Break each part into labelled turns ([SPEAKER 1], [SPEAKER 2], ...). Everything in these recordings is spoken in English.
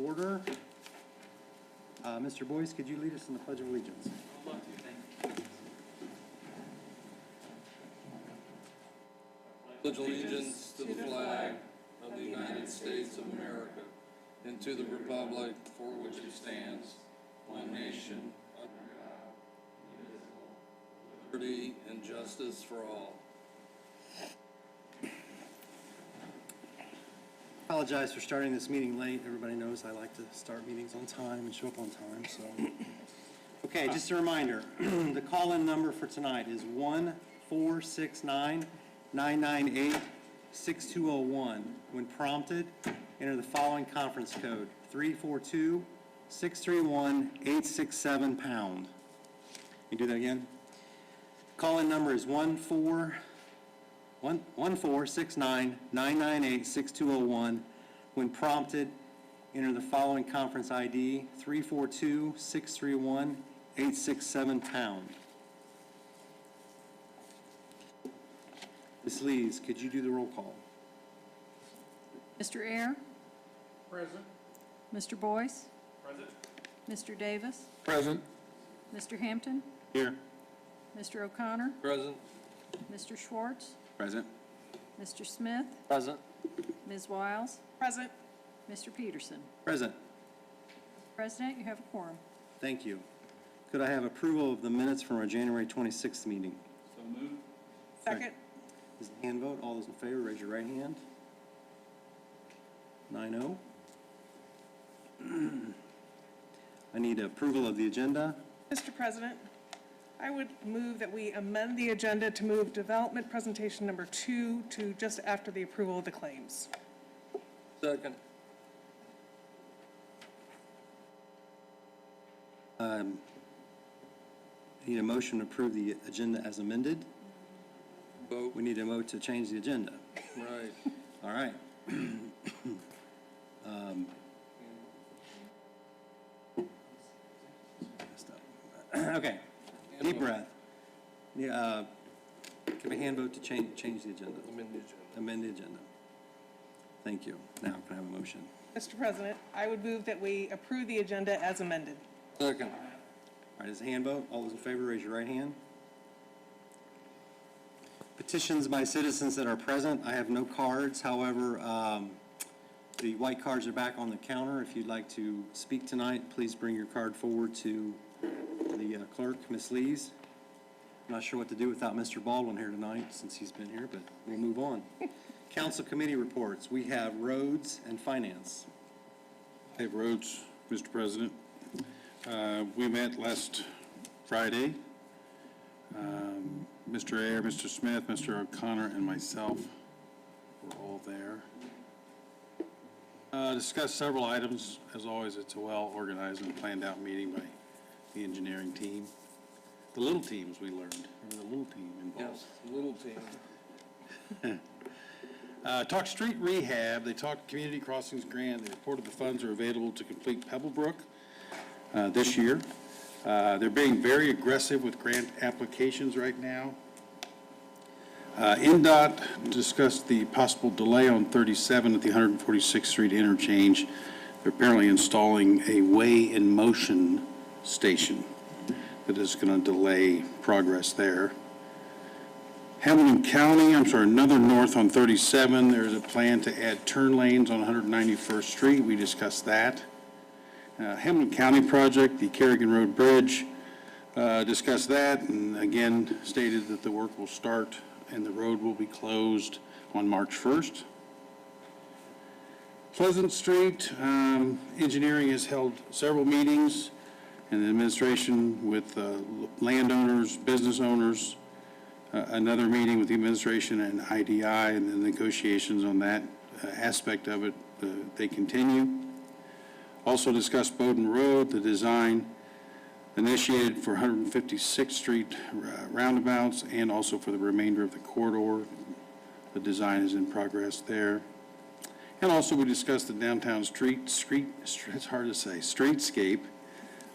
[SPEAKER 1] order. Mr. Boyce, could you lead us in the Pledge of Allegiance?
[SPEAKER 2] I'd love to, thank you.
[SPEAKER 3] Pledge allegiance to the flag of the United States of America and to the republic for which it stands, one nation, under God, indivisible, with liberty and justice for all.
[SPEAKER 1] Apologize for starting this meeting late. Everybody knows I like to start meetings on time and show up on time, so. Okay, just a reminder, the call-in number for tonight is 1-469-998-6201. When prompted, enter the following conference code, 342-631-867#. You do that again? Call-in number is 1-469-998-6201. When prompted, enter the following conference ID, 342-631-867#. Ms. Lees, could you do the roll call?
[SPEAKER 4] Mr. Ayer?
[SPEAKER 2] Present.
[SPEAKER 4] Mr. Boyce?
[SPEAKER 2] Present.
[SPEAKER 4] Mr. Davis?
[SPEAKER 3] Present.
[SPEAKER 4] Mr. Hampton?
[SPEAKER 1] Here.
[SPEAKER 4] Mr. O'Connor?
[SPEAKER 3] Present.
[SPEAKER 4] Mr. Schwartz?
[SPEAKER 1] Present.
[SPEAKER 4] Mr. Smith?
[SPEAKER 1] Present.
[SPEAKER 4] Ms. Wiles?
[SPEAKER 5] Present.
[SPEAKER 4] Mr. Peterson?
[SPEAKER 1] Present.
[SPEAKER 4] President, you have a quorum.
[SPEAKER 1] Thank you. Could I have approval of the minutes from our January 26th meeting?
[SPEAKER 2] So moved.
[SPEAKER 5] Second.
[SPEAKER 1] Is the hand vote? All those in favor, raise your right hand. 9-0. I need approval of the agenda.
[SPEAKER 5] Mr. President, I would move that we amend the agenda to move development presentation number 2 to just after the approval of the claims.
[SPEAKER 3] Second.
[SPEAKER 1] I need a motion to approve the agenda as amended.
[SPEAKER 3] Vote.
[SPEAKER 1] We need a vote to change the agenda.
[SPEAKER 3] Right.
[SPEAKER 1] All right. Okay, deep breath. Yeah, give a hand vote to change the agenda,
[SPEAKER 3] Amend the agenda.
[SPEAKER 1] amend the agenda. Thank you. Now, can I have a motion?
[SPEAKER 5] Mr. President, I would move that we approve the agenda as amended.
[SPEAKER 3] Second.
[SPEAKER 1] All right, is a hand vote? All those in favor, raise your right hand. Petitions by citizens that are present. I have no cards. However, the white cards are back on the counter. If you'd like to speak tonight, please bring your card forward to the clerk, Ms. Lees. I'm not sure what to do without Mr. Baldwin here tonight since he's been here, but we'll move on. Council committee reports. We have roads and finance.
[SPEAKER 6] I have roads, Mr. President. We met last Friday. Mr. Ayer, Mr. Smith, Mr. O'Connor, and myself were all there. Discussed several items. As always, it's a well-organized and planned-out meeting by the engineering team. The little teams, we learned. There was a little team involved.
[SPEAKER 3] Yes, little team.
[SPEAKER 6] Talked street rehab, they talked community crossings grant, they reported the funds are available to complete Pebblebrook this year. They're being very aggressive with grant applications right now. NDOT discussed the possible delay on 37 at the 146th Street interchange. They're apparently installing a weigh-in-motion station that is going to delay progress there. Hamilton County, another north on 37, there's a plan to add turn lanes on 191st Street. We discussed that. Hamilton County project, the Kerrigan Road Bridge, discussed that and again stated that the work will start and the road will be closed on March 1st. Pleasant Street, engineering has held several meetings and the administration with landowners, business owners, another meeting with the administration and IDI, and the negotiations on that aspect of it, they continue. Also discussed Bowden Road, the design initiated for 156th Street roundabouts and also for the remainder of the corridor. The design is in progress there. And also we discussed the downtown it's hard to say, streetscape,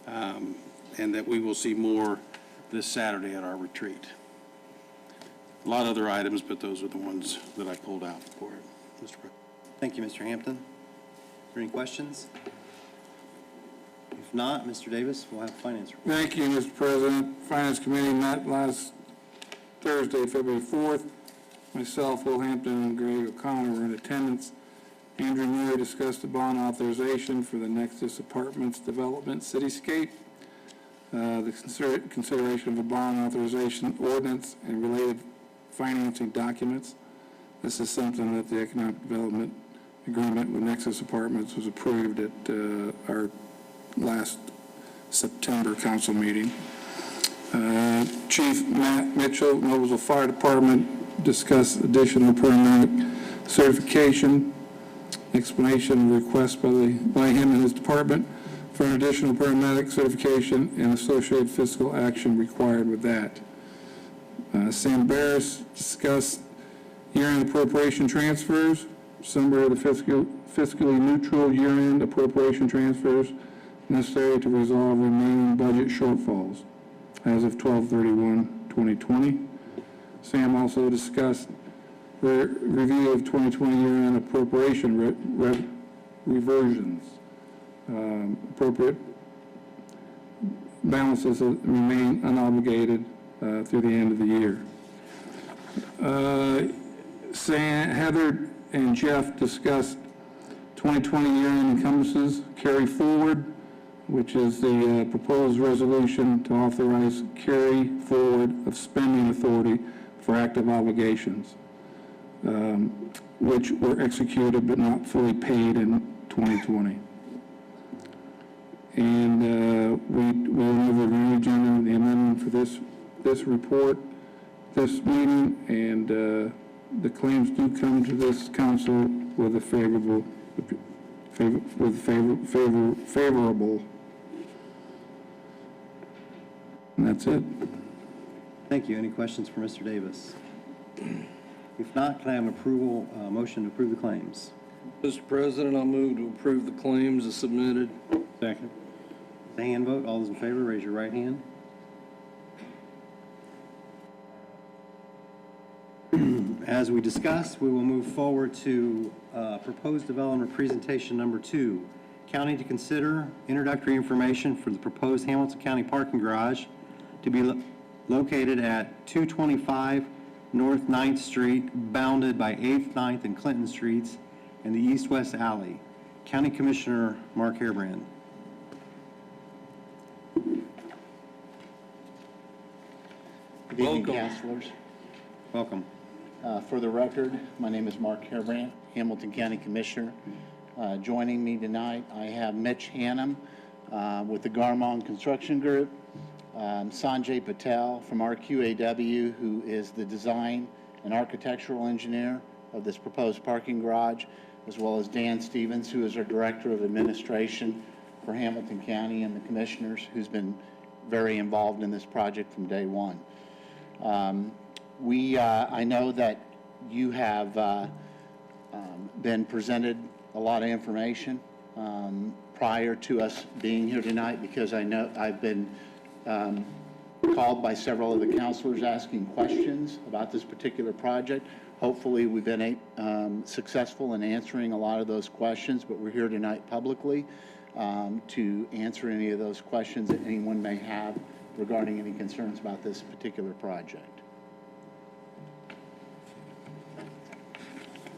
[SPEAKER 6] and that we will see more this Saturday at our retreat. A lot of other items, but those are the ones that I pulled out for it, Mr. President.
[SPEAKER 1] Thank you, Mr. Hampton. Are there any questions? If not, Mr. Davis will have finance report.
[SPEAKER 7] Thank you, Mr. President. Finance Committee met last Thursday, February 4th. Myself, Will Hampton, and Greg O'Connor were in attendance. Andrew Neary discussed the bond authorization for the Nexus Apartments Development Cityscape, the consideration of a bond authorization ordinance and related financing documents. This is something that the Economic Development Agreement with Nexus Apartments was approved at our last September council meeting. Chief Matt Mitchell, Noblesville Fire Department, discussed additional paramedic certification, explanation of request by him and his department for an additional paramedic certification and associated fiscal action required with that. Sam Barris discussed year-end appropriation transfers, summary of the fiscally neutral year-end appropriation transfers necessary to resolve remaining budget shortfalls as of 12/31/2020. Sam also discussed the review of 2020 year-end appropriation reversions. Appropriate balances remain unobligated through the end of the year. Heather and Jeff discussed 2020 year-end encumbrances carry forward, which is the proposed resolution to authorize carry forward of spending authority for active obligations, which were executed but not fully paid in 2020. And we'll move the review agenda, the amendment for this report, this meeting, and the claims do come to this council with a favorable. And that's it.
[SPEAKER 1] Thank you. Any questions for Mr. Davis? If not, can I have an motion to approve the claims?
[SPEAKER 3] Mr. President, I'll move to approve the claims as submitted.
[SPEAKER 1] Second. The hand vote. All those in favor, raise your right hand. As we discussed, we will move forward to proposed development presentation number 2. County to consider introductory information for the proposed Hamilton County parking garage to be located at 225 North 9th Street, bounded by 8th, 9th, and Clinton Streets, and the east-west alley. County Commissioner Mark Harebrant.
[SPEAKER 8] Good evening,
[SPEAKER 3] Welcome.
[SPEAKER 8] councilors.
[SPEAKER 1] Welcome.
[SPEAKER 8] For the record, my name is Mark Harebrant, Hamilton County Commissioner. Joining me tonight, I have Mitch Hannum with the Garmong Construction Group, Sanjay Patel from RQAW, who is the design and architectural engineer of this proposed parking garage, as well as Dan Stevens, who is our Director of Administration for Hamilton County, and the commissioners, who's been very involved in this project from day one. I know that you have been presented a lot of information prior to us being here tonight, because I know I've been called by several of the councilors asking questions about this particular project. Hopefully, we've been successful in answering a lot of those questions, but we're here tonight publicly to answer any of those questions that anyone may have regarding any concerns about this particular project.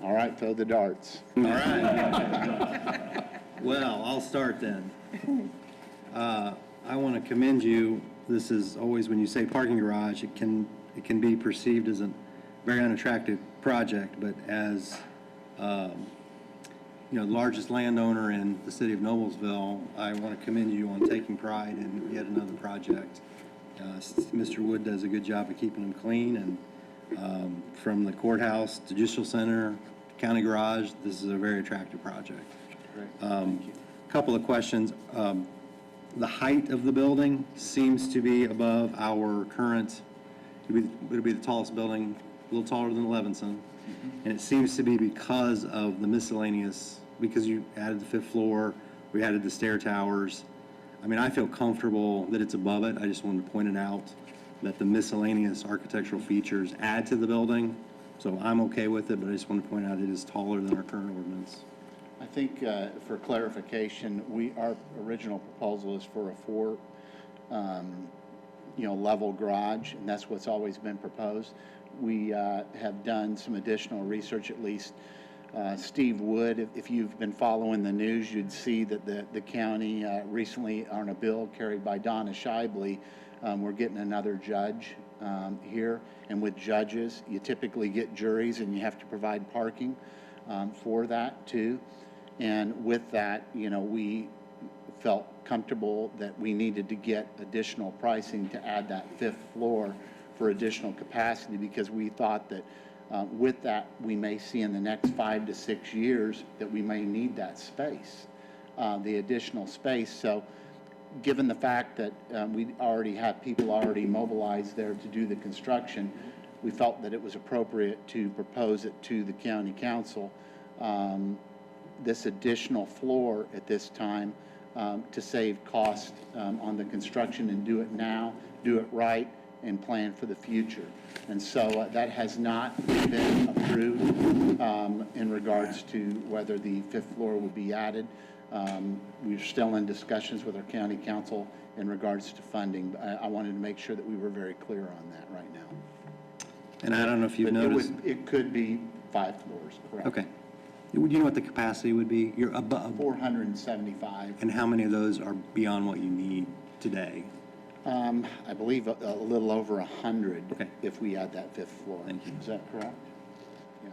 [SPEAKER 8] All right, throw the darts.
[SPEAKER 1] All right. Well, I'll start then. I want to commend you. This is always, when you say parking garage, it can be perceived as a very unattractive project, but as largest landowner in the city of Noblesville, I want to commend you on taking pride in yet another project. Mr. Wood does a good job of keeping them clean, and from the courthouse to Judicial Center, county garage, this is a very attractive project. Couple of questions. The height of the building seems to be above our current, it'll be the tallest building, a little taller than Levinson. And it seems to be because of the miscellaneous, because you added the 5th floor, we added the stair towers. I mean, I feel comfortable that it's above it. I just wanted to point it out that the miscellaneous architectural features add to the building. So I'm okay with it, but I just want to point out it is taller than our current ordinance.
[SPEAKER 8] I think for clarification, our original proposal is for a four, level garage, and that's what's always been proposed. We have done some additional research, at least Steve Wood, if you've been following the news, you'd see that the county recently on a bill carried by Donna Shibley, we're getting another judge here. And with judges, you typically get juries and you have to provide parking for that too. And with that, we felt comfortable that we needed to get additional pricing to add that fifth floor for additional capacity, because we thought that with that, we may see in the next 5 to 6 years that we may need that space, the additional space. So given the fact that we already have people already mobilized there to do the construction, we felt that it was appropriate to propose it to the county council, this additional floor at this time, to save cost on the construction and do it now, do it right, and plan for the future. And so that has not been approved in regards to whether the fifth floor would be added. We're still in discussions with our county council in regards to funding. I wanted to make sure that we were very clear on that right now.
[SPEAKER 1] And I don't know if you've
[SPEAKER 8] But
[SPEAKER 1] noticed.
[SPEAKER 8] it could be 5 floors, correct?
[SPEAKER 1] Okay. Do you know what the capacity would be? You're above,
[SPEAKER 8] 475.
[SPEAKER 1] and how many of those are beyond what you need today?
[SPEAKER 8] I believe a little over 100
[SPEAKER 1] Okay.
[SPEAKER 8] if we add that fifth floor.
[SPEAKER 1] Thank you.
[SPEAKER 8] Is that correct? Yeah.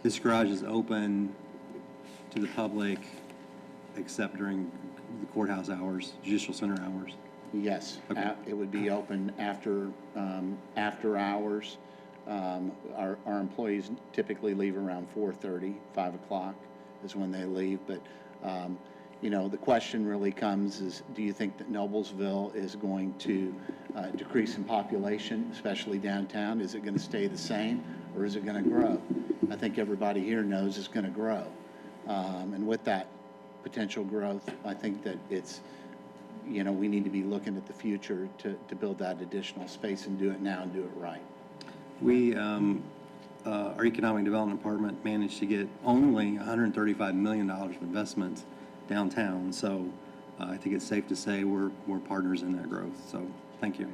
[SPEAKER 1] This garage is open to the public except during the courthouse hours, judicial center hours?
[SPEAKER 8] Yes,
[SPEAKER 1] Okay.
[SPEAKER 8] it would be open after hours. Our employees typically leave around 4:30, 5 o'clock is when they leave. But, the question really comes is, do you think that Noblesville is going to decrease in population, especially downtown? Is it going to stay the same, or is it going to grow? I think everybody here knows it's going to grow. And with that potential growth, I think that it's, we need to be looking at the future to build that additional space and do it now and do it right.
[SPEAKER 1] We, our Economic Development Department managed to get only $135 million of investment downtown. So I think it's safe to say we're partners in that growth. So thank you.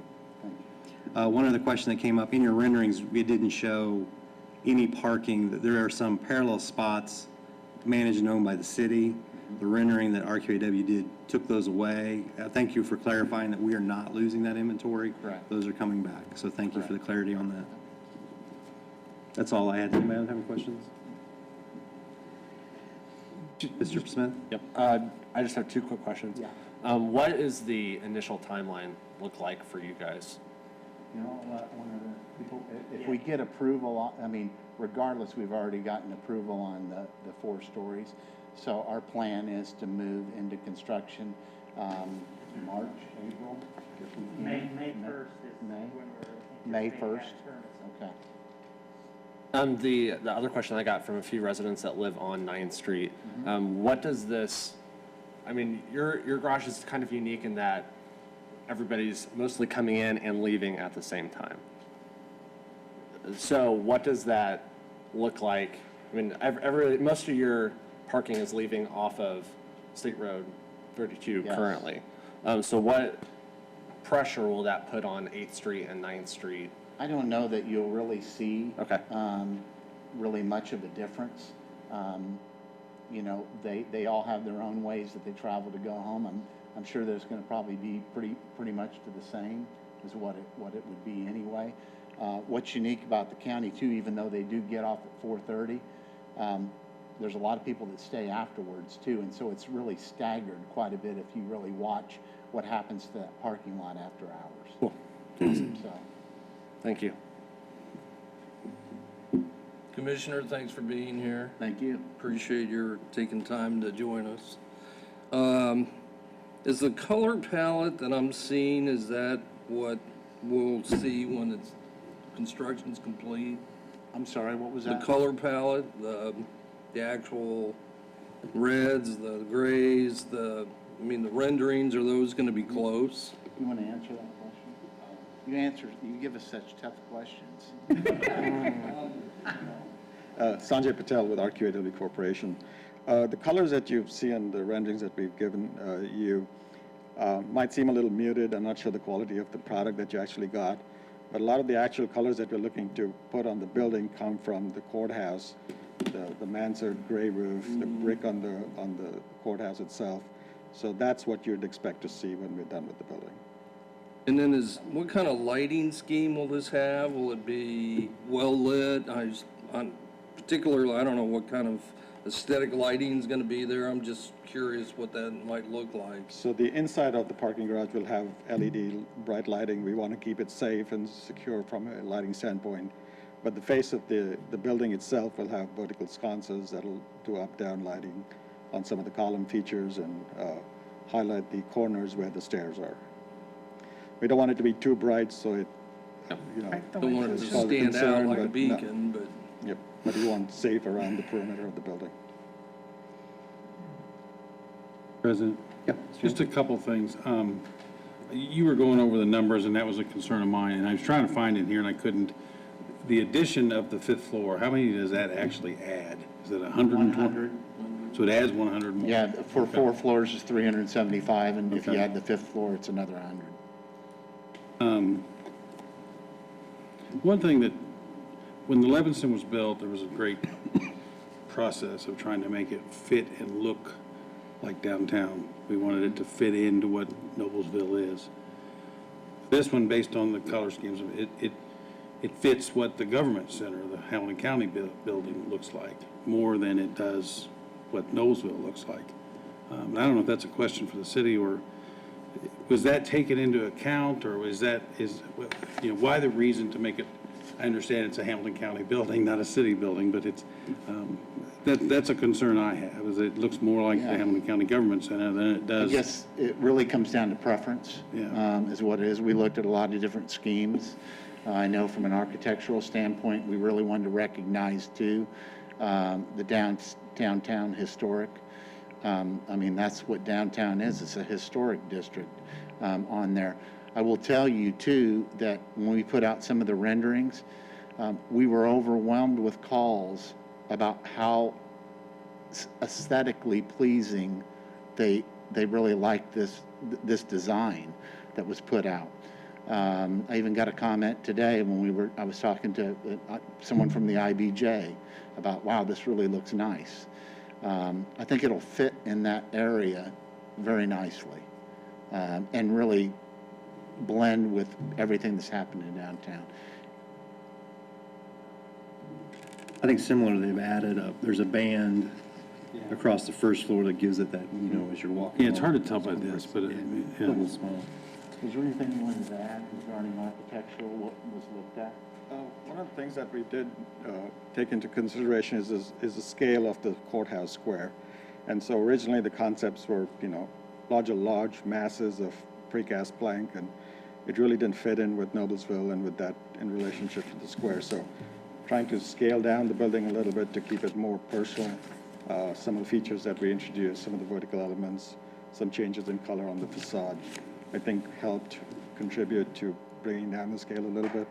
[SPEAKER 1] One other question that came up, in your renderings, it didn't show any parking. There are some parallel spots managed and owned by the city. The rendering that RQAW did took those away. Thank you for clarifying that we are not losing that inventory.
[SPEAKER 8] Correct.
[SPEAKER 1] Those are coming back. So thank you for the clarity on that. That's all I had. Anybody have any questions? Mr. Smith?
[SPEAKER 9] Yep. I just have 2 quick questions.
[SPEAKER 8] Yeah.
[SPEAKER 9] What is the initial timeline look like for you guys?
[SPEAKER 8] One of the people, if we get approval, regardless, we've already gotten approval on the 4 stories. So our plan is to move into construction March, April? if we can.
[SPEAKER 10] May 1st is
[SPEAKER 8] May?
[SPEAKER 10] when we're
[SPEAKER 8] May
[SPEAKER 10] anticipating
[SPEAKER 8] 1st?
[SPEAKER 10] that turn.
[SPEAKER 8] Okay.
[SPEAKER 9] The other question I got from a few residents that live on 9th Street,
[SPEAKER 8] Mm-hmm.
[SPEAKER 9] what does this, your garage is kind of unique in that everybody's mostly coming in and leaving at the same time. So what does that look like? Most of your parking is leaving off of State Road 32
[SPEAKER 8] Yes.
[SPEAKER 9] currently. So what pressure will that put on 8th Street and 9th Street?
[SPEAKER 8] I don't know that you'll really see.
[SPEAKER 9] Okay.
[SPEAKER 8] Really much of a difference. They all have their own ways that they travel to go home. I'm sure there's going to probably be pretty much to the same as what it would be anyway. What's unique about the county too, even though they do get off at 4:30, there's a lot of people that stay afterwards too, and so it's really staggered quite a bit if you really watch what happens to that parking lot after hours.
[SPEAKER 9] Cool.
[SPEAKER 8] So,
[SPEAKER 9] Thank you.
[SPEAKER 3] Commissioner, thanks for being here.
[SPEAKER 8] thank you.
[SPEAKER 3] Appreciate your taking time to join us. Is the color palette that I'm seeing, is that what we'll see when construction's complete?
[SPEAKER 8] I'm sorry, what was
[SPEAKER 3] The
[SPEAKER 8] that?
[SPEAKER 3] color palette, the actual reds, the grays, the renderings, are those gonna be close?
[SPEAKER 8] You want to answer that question? You give us such tough questions.
[SPEAKER 11] Sanjay Patel with RQAW Corporation. The colors that you see in the renderings that we've given you might seem a little muted. I'm not sure the quality of the product that you actually got, but a lot of the actual colors that we're looking to put on the building come from the courthouse, the mansard gray roof, the brick on the courthouse itself. So that's what you'd expect to see when we're done with the building.
[SPEAKER 3] And then what kind of lighting scheme will this have? Will it be well lit? Particularly, I don't know what kind of aesthetic lighting is going to be there. I'm just curious what that might look like.
[SPEAKER 11] So the inside of the parking garage will have LED bright lighting. We want to keep it safe and secure from a lighting standpoint. But the face of the building itself will have vertical sconces that'll do up-down lighting on some of the column features and highlight the corners where the stairs are. We don't want it to be too bright, so it, you know,
[SPEAKER 3] Don't want it to
[SPEAKER 11] it's called a
[SPEAKER 3] stand out
[SPEAKER 11] concern,
[SPEAKER 3] like a
[SPEAKER 11] but no.
[SPEAKER 3] beacon, but.
[SPEAKER 11] Yep, but we want safe around the perimeter of the building.
[SPEAKER 6] President? Just a couple things. You were going over the numbers, and that was a concern of mine, and I was trying to find it here, and I couldn't. The addition of the 5th floor, how many does that actually add? Is it 120?
[SPEAKER 8] 100.
[SPEAKER 6] So it adds 100 more?
[SPEAKER 8] Yeah, for 4 floors is 375, and if you
[SPEAKER 6] Okay.
[SPEAKER 8] add the 5th floor, it's another 100.
[SPEAKER 6] One thing that, when the Levinson was built, there was a great process of trying to make it fit and look like downtown. We wanted it to fit into what Noblesville is. This one, based on the color schemes, it fits what the government center, the Hamilton County building looks like, more than it does what Noblesville looks like. I don't know if that's a question for the city, or was that taken into account, or why the reason to make it? I understand it's a Hamilton County building, not a city building, but it's, that's a concern I have, is it looks more like the Hamilton County Government Center than it does.
[SPEAKER 8] Yes, it really comes down to preference, is what it is. We looked at a lot of different schemes. I know from an architectural standpoint, we really wanted to recognize too, the downtown historic. I mean, that's what downtown is. It's a historic district on there. I will tell you too that when we put out some of the renderings, we were overwhelmed with calls about how aesthetically pleasing they really liked this design that was put out. I even got a comment today when I was talking to someone from the IBJ about, wow, this really looks nice. I think it'll fit in that area very nicely and really blend with everything that's happening downtown.
[SPEAKER 1] I think similar, they've added there's a band across the first floor that gives it that, as you're walking.
[SPEAKER 6] Yeah, it's hard to tell by this, but
[SPEAKER 1] A little small.
[SPEAKER 8] Is there anything you wanted to add regarding architectural, what was looked at?
[SPEAKER 11] One of the things that we did take into consideration is the scale of the courthouse square. And so originally the concepts were, large masses of precast plank, and it really didn't fit in with Noblesville and with that in relationship to the square. So trying to scale down the building a little bit to keep it more personal. Some of the features that we introduced, some of the vertical elements, some changes in color on the facade, I think helped contribute to bringing down the scale a little bit.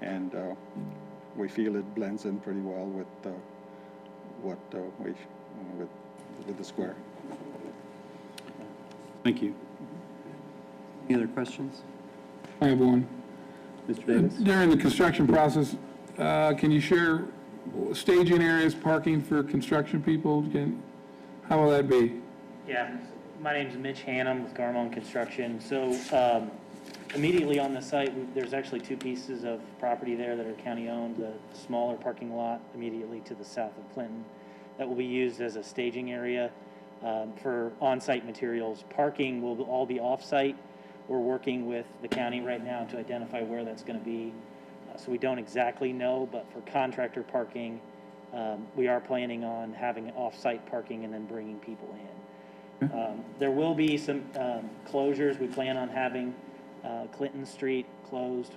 [SPEAKER 11] And we feel it blends in pretty well with with the square.
[SPEAKER 6] Thank you.
[SPEAKER 1] Any other questions?
[SPEAKER 7] I have one.
[SPEAKER 1] Mr. Davis?
[SPEAKER 7] During the construction process, can you share staging areas, parking for construction people? How will that be?
[SPEAKER 12] Yeah, my name's Mitch Hannum with Garmon Construction. So immediately on the site, there's actually 2 pieces of property there that are county-owned. The smaller parking lot immediately to the south of Clinton that will be used as a staging area for on-site materials. Parking will all be off-site. We're working with the county right now to identify where that's going to be. So we don't exactly know, but for contractor parking, we are planning on having off-site parking and then bringing people in. There will be some closures. We plan on having Clinton Street closed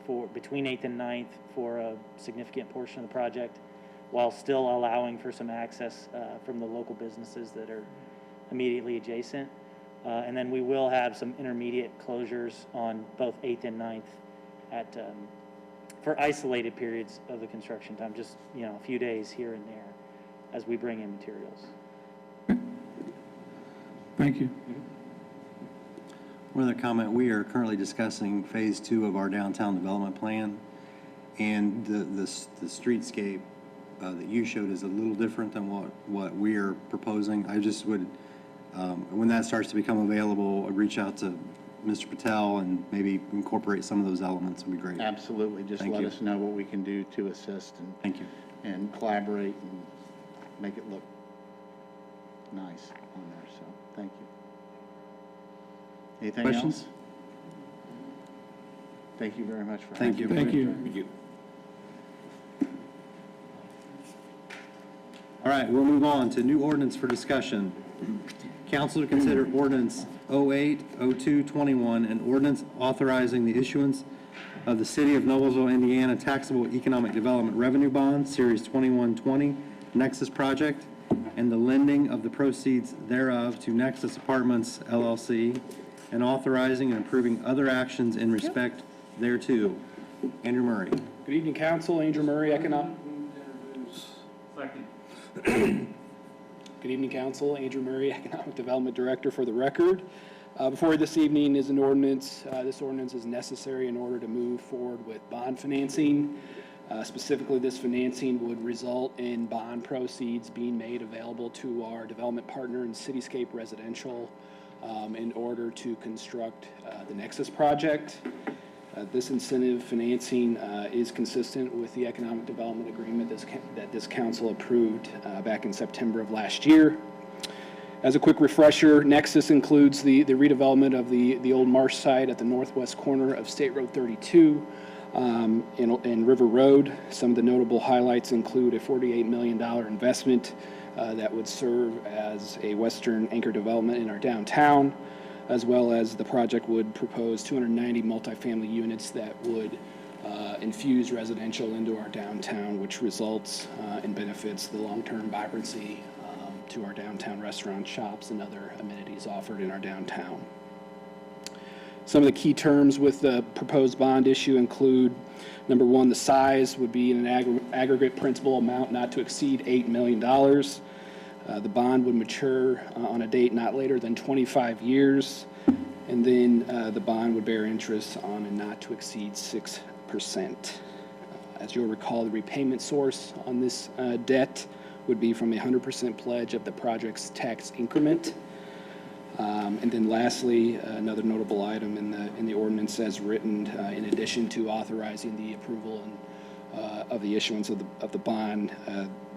[SPEAKER 12] for between 8th and 9th for a significant portion of the project, while still allowing for some access from the local businesses that are immediately adjacent. And then we will have some intermediate closures on both 8th and 9th for isolated periods of the construction time, just, a few days here and as we bring in materials.
[SPEAKER 7] Thank you.
[SPEAKER 1] One other comment, we are currently discussing Phase 2 of our downtown development plan, and the streetscape that you showed is a little different than what we are proposing. I just would, when that starts to become available, I'd reach out to Mr. Patel and maybe incorporate some of those elements would be great.
[SPEAKER 8] Absolutely. Just
[SPEAKER 1] Thank
[SPEAKER 8] let
[SPEAKER 1] you.
[SPEAKER 8] us know what we can do to assist and.
[SPEAKER 1] Thank you.
[SPEAKER 8] And collaborate and make it look nice on there, so, thank you. Anything else?
[SPEAKER 1] Questions?
[SPEAKER 8] Thank you very much for.
[SPEAKER 1] Thank you.
[SPEAKER 7] Thank you.
[SPEAKER 1] All right, we'll move on to new ordinance for discussion. Council to consider ordinance 080221, an ordinance authorizing the issuance of the City of Noblesville, Indiana taxable economic development revenue bond, Series 2120, Nexus Project, and the lending of the proceeds thereof to Nexus Apartments LLC, and authorizing and approving other actions in respect thereto. Andrew Murray.
[SPEAKER 13] Good evening, Council. Andrew Murray, Economic.
[SPEAKER 2] Second.
[SPEAKER 13] Good evening, Council. Andrew Murray, Economic Development Director for the record. Before you this evening is an ordinance. This ordinance is necessary in order to move forward with bond financing. Specifically, this financing would result in bond proceeds being made available to our development partner in Cityscape Residential in order to construct the Nexus project. This incentive financing is consistent with the economic development agreement that this council approved back in September of last year. As a quick refresher, Nexus includes the redevelopment of the old marsh site at the northwest corner of State Road 32 and River Road. Some of the notable highlights include a $48 million investment that would serve as a western anchor development in our downtown, as well as the project would propose 290 multifamily units that would infuse residential into our downtown, which results and benefits the long-term vibrancy to our downtown restaurants, shops, and other amenities offered in our downtown. Some of the key terms with the proposed bond issue include, number one, the size would be in an aggregate principal amount not to exceed $8 million. The bond would mature on a date not later than 25 years, and then the bond would bear interest on a not to exceed 6%. As you'll recall, the repayment source on this debt would be from a 100% pledge of the project's tax increment. And then lastly, another notable item in the ordinance as written, in addition to authorizing the approval of the issuance of the bond,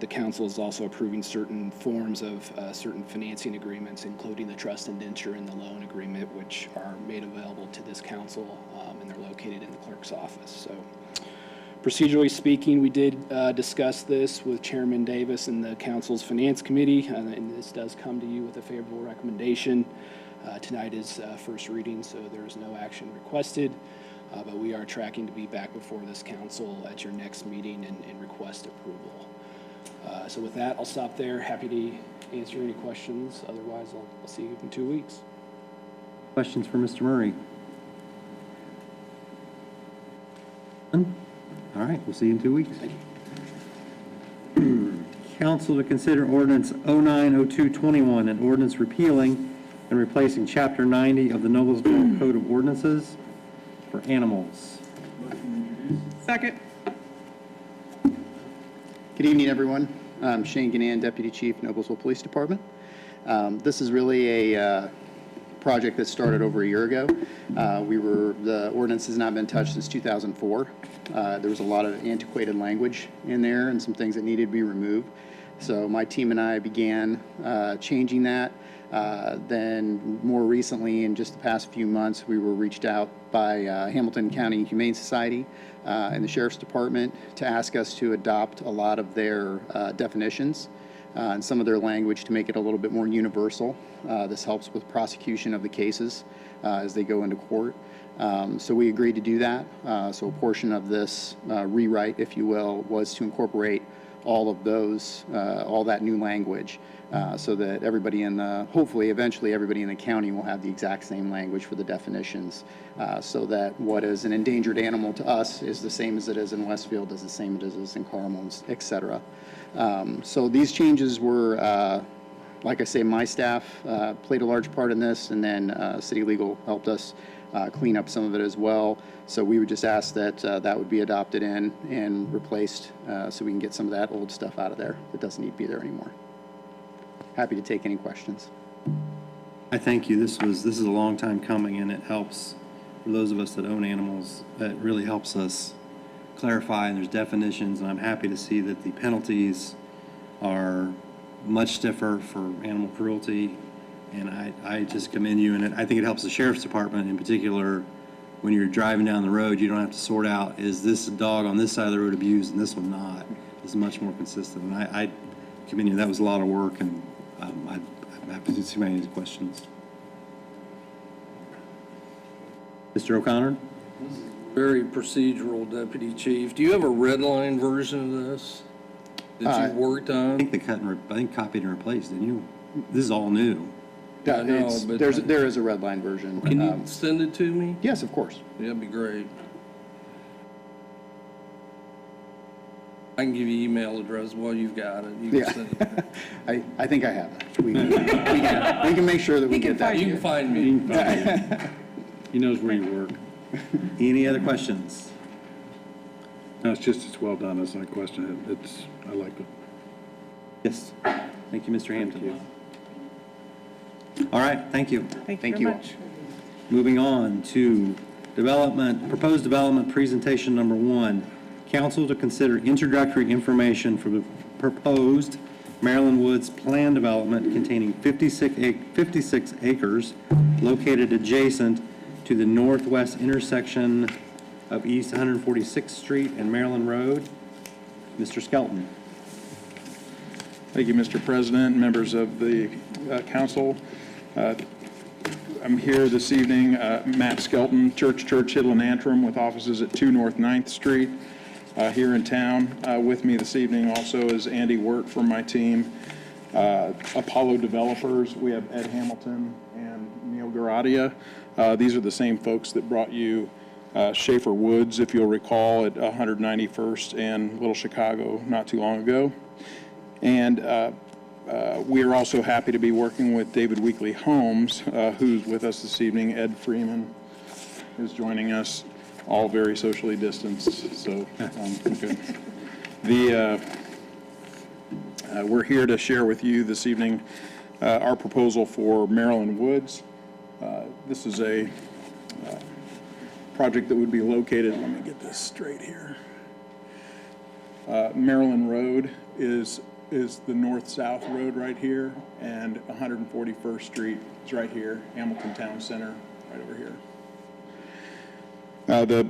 [SPEAKER 13] the council is also approving certain forms of certain financing agreements, including the trust indenture and the loan agreement, which are made available to this council, and they're located in the clerk's office. So, procedurally speaking, we did discuss this with Chairman Davis and the council's finance committee, and this does come to you with a favorable recommendation. Tonight is first reading, so there is no action requested, but we are tracking to be back before this council at your next meeting and request approval. So with that, I'll stop there. Happy to answer any questions. Otherwise, I'll see you in 2 weeks.
[SPEAKER 1] Questions for Mr. Murray? None? All right, we'll see you in 2 weeks. Council to consider ordinance 090221, an ordinance repealing and replacing Chapter 90 of the Noblesville Code of Ordinances for animals.
[SPEAKER 5] Second.
[SPEAKER 14] Good evening, everyone. I'm Shane Gannan, Deputy Chief, Noblesville Police Department. This is really a project that started over a year ago. The ordinance has not been touched since 2004. There was a lot of antiquated language in there and some things that needed to be removed. So my team and I began changing that. Then more recently, in just the past few months, we were reached out by Hamilton County Humane Society and the Sheriff's Department to ask us to adopt a lot of their definitions and some of their language to make it a little bit more universal. This helps with prosecution of the cases as they go into court. So we agreed to do that. So a portion of this rewrite, if you will, was to incorporate all of those, all that new language, so that everybody in the, hopefully, eventually, everybody in the county will have the exact same language for the definitions, so that what is an endangered animal to us is the same as it is in Westfield, is the same as it is in Carmel, et cetera. So these changes were, like I say, my staff played a large part in this, and then City Legal helped us clean up some of it as well. So we would just ask that that would be adopted in and replaced, so we can get some of that old stuff out of there that doesn't need to be there anymore. Happy to take any questions.
[SPEAKER 1] I thank you. This is a long time coming, and it helps for those of us that own animals. It really helps us clarify, and there's definitions, and I'm happy to see that the penalties are much stiffer for animal cruelty, and I just commend you, and I think it helps the sheriff's department in particular. When you're driving down the road, you don't have to sort out, is this dog on this side of the road abused and this one not? It's much more consistent, and I commend you. That was a lot of work, and I'm happy to see any questions. Mr. O'Connor?
[SPEAKER 3] Very procedural, Deputy Chief. Do you have a red line version of this that you worked
[SPEAKER 1] I
[SPEAKER 3] on?
[SPEAKER 1] think they copied and replaced, didn't you? This is all new.
[SPEAKER 3] I know, but
[SPEAKER 14] There is a red line version.
[SPEAKER 3] can you send it to me?
[SPEAKER 14] Yes, of course.
[SPEAKER 3] Yeah, that'd be great. I can give you email address while you've got it. You can
[SPEAKER 14] Yeah.
[SPEAKER 3] send it.
[SPEAKER 14] I think I have it. We can make sure that we get that.
[SPEAKER 3] You can find me.
[SPEAKER 6] He knows where you work.
[SPEAKER 1] Any other questions?
[SPEAKER 6] No, it's well done, that's not a question. I like it.
[SPEAKER 1] Yes. Thank you, Mr. Hampton. All right, thank you.
[SPEAKER 5] Thank you
[SPEAKER 14] Thank
[SPEAKER 5] very
[SPEAKER 14] you all.
[SPEAKER 5] much.
[SPEAKER 1] Moving on to proposed development presentation number 1. Council to consider introductory information for the proposed Maryland Woods plan development containing 56 acres located adjacent to the northwest intersection of East 146th Street and Maryland Road. Mr. Skelton.
[SPEAKER 11] Thank you, Mr. President, members of the council. I'm here this evening, Matt Skelton, Churchill and Antrim, with offices at 2 North 9th Street here in town. With me this evening also is Andy Wirt from my team. Apollo Developers, we have Ed Hamilton and Neil Garadia. These are the same folks that brought you Schaefer Woods, if you'll recall, at 191st and Little Chicago not too long ago. And we are also happy to be working with David Weekley Homes, who's with us this evening. Ed Freeman is joining us, all very socially distanced, so good. We're here to share with you this evening our proposal for Maryland Woods. This is a project that would be located, let me get this straight here. Maryland Road is the north-south road right here, and 141st Street is right here, Hamilton Town Center, right over here. The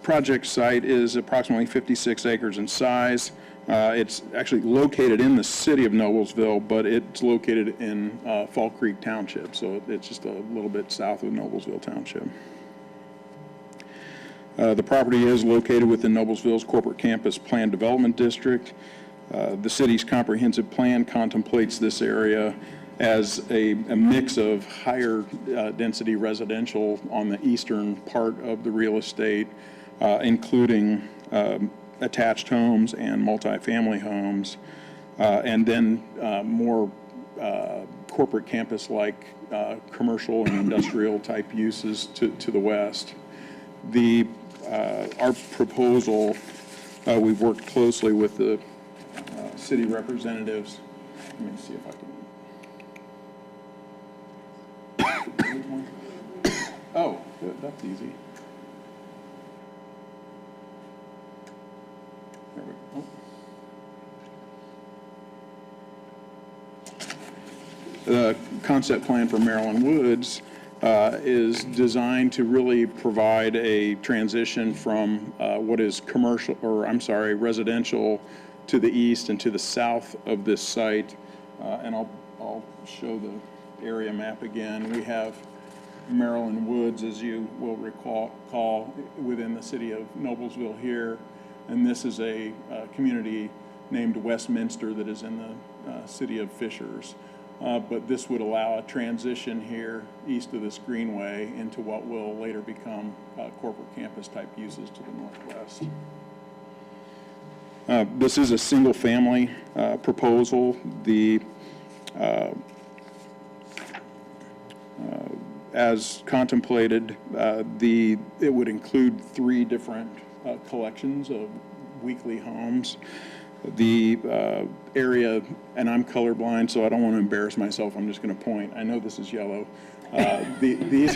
[SPEAKER 11] project site is approximately 56 acres in size. It's actually located in the city of Noblesville, but it's located in Fall Creek Township, so it's just a little bit south of Noblesville Township. The property is located within Noblesville's Corporate Campus Planned Development District. The city's comprehensive plan contemplates this area as a mix of higher density residential on the eastern part of the real estate, including attached homes and multifamily homes, and then more corporate campus-like commercial and industrial type uses to the west. Our proposal, we've worked closely with the city representatives. Let me see if I can. Oh, good, that's easy. There we go. The concept plan for Maryland Woods is designed to really provide a transition from what is residential to the east and to the south of this site. And I'll show the area map again. We have Maryland Woods, as you will recall, within the city of Noblesville here. And this is a community
[SPEAKER 15] named Westminster that is in the city of Fishers. But this would allow a transition here east of this greenway into what will later become corporate campus type uses to the northwest. This is a single family proposal. As contemplated, it would include 3 different collections of weekly homes. The area, and I'm colorblind, so I don't want to embarrass myself, I'm just going to point. I know this is yellow. This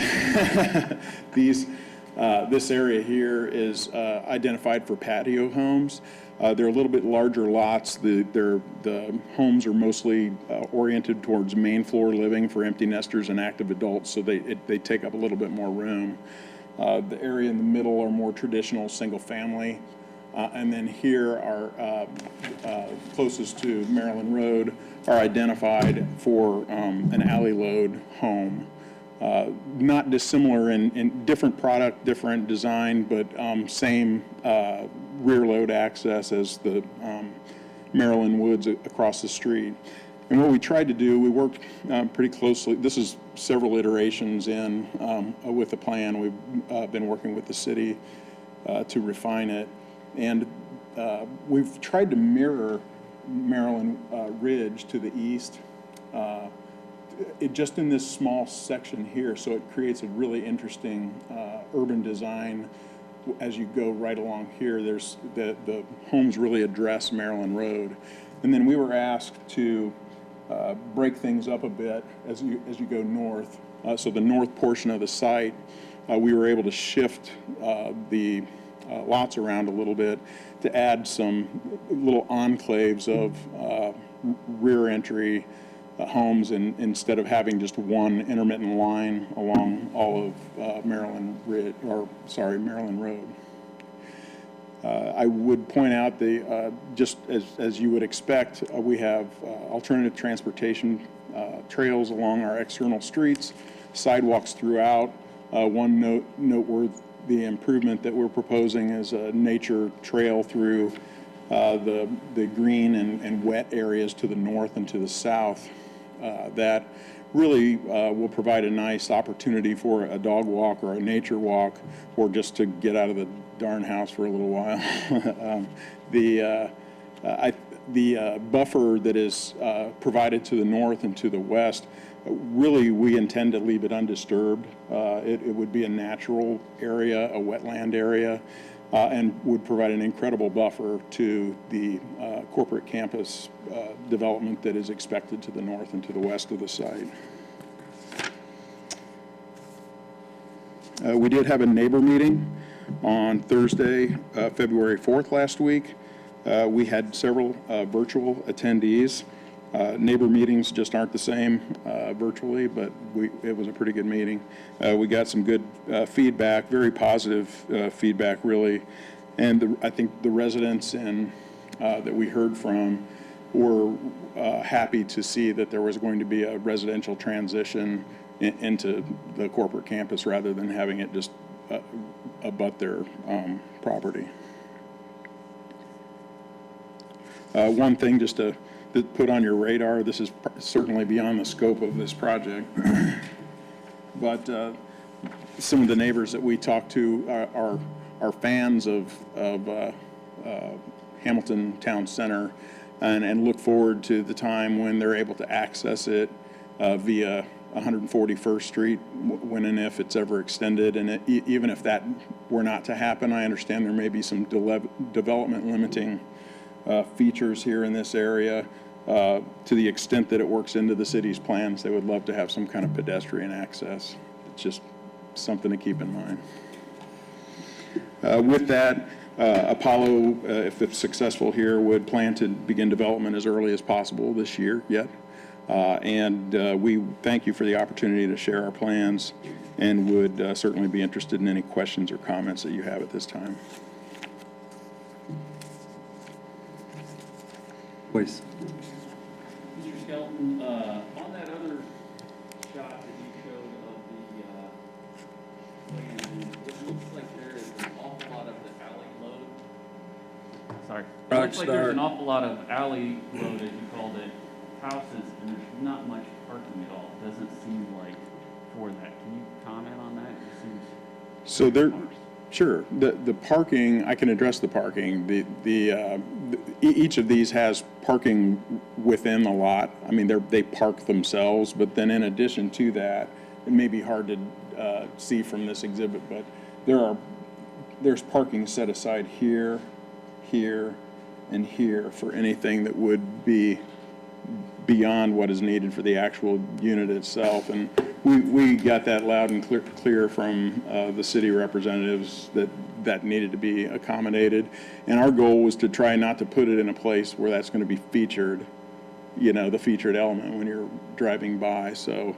[SPEAKER 15] area here is identified for patio homes. They're a little bit larger lots. The homes are mostly oriented towards main floor living for empty nesters and active adults, so they take up a little bit more room. The area in the middle are more traditional single family. And then here are closest to Maryland Road are identified for an alley load home. Not dissimilar in different product, different design, but same rear load access as the Maryland Woods across the street. And what we tried to do, we worked pretty closely. This is several iterations in with the plan. We've been working with the city to refine it. And we've tried to mirror Maryland Ridge to the east, just in this small section here, so it creates a really interesting urban design. As you go right along here, there's the homes really address Maryland Road. And then we were asked to break things up a bit as you go north. So the north portion of the site, we were able to shift the lots around a little bit to add some little enclaves of rear entry homes, and instead of having just one intermittent line along all of Maryland Road. I would point out just as you would expect, we have alternative transportation trails along our external streets, sidewalks throughout. One noteworthy improvement that we're proposing is a nature trail through the green and wet areas to the north and to the south that really will provide a nice opportunity for a dog walk or a nature walk, or just to get out of the darn house for a little while. The buffer that is provided to the north and to the west, really we intend to leave it undisturbed. It would be a natural area, a wetland area, and would provide an incredible buffer to the corporate campus development that is expected to the north and to the west of the site. We did have a neighbor meeting on Thursday, February 4th last week. We had several virtual attendees. Neighbor meetings just aren't the same virtually, but it was a pretty good meeting. We got some good feedback, very positive feedback, really. And I think the residents that we heard from were happy to see that there was going to be a residential transition into the corporate campus rather than having it just abut their property. One thing just to put on your radar, this is certainly beyond the scope of this project, but some of the neighbors that we talked to are fans of Hamilton Town Center and look forward to the time when they're able to access it via 141st Street when and if it's ever extended. And even if that were not to happen, I understand there may be some development limiting features here in this area. To the extent that it works into the city's plans, they would love to have some kind of pedestrian access. It's just something to keep in mind. With that, Apollo, if it's successful here, would plan to begin development as early as possible this year yet. And we thank you for the opportunity to share our plans, and would certainly be interested in any questions or comments that you have at this time.
[SPEAKER 1] Please.
[SPEAKER 2] Mr. Skelton, on that other shot that you showed of the plan, it looks like there is an awful lot of the alley load sorry. It looks like there's
[SPEAKER 3] Rockstar.
[SPEAKER 2] an awful lot of alley road, as you called it, houses, and there's not much parking at all. It doesn't seem like for that. Can you comment on that? It seems
[SPEAKER 15] So there,
[SPEAKER 2] sparse.
[SPEAKER 15] sure, the parking, I can address the parking. Each of these has parking within the lot. I mean, they park themselves, but then in addition to that, it may be hard to see from this exhibit, but there's parking set aside here, here, and here for anything that would be beyond what is needed for the actual unit itself. And we got that loud and clear from the city representatives that needed to be accommodated. And our goal was to try not to put it in a place where that's going to be featured, you know, the featured element when you're driving by. So,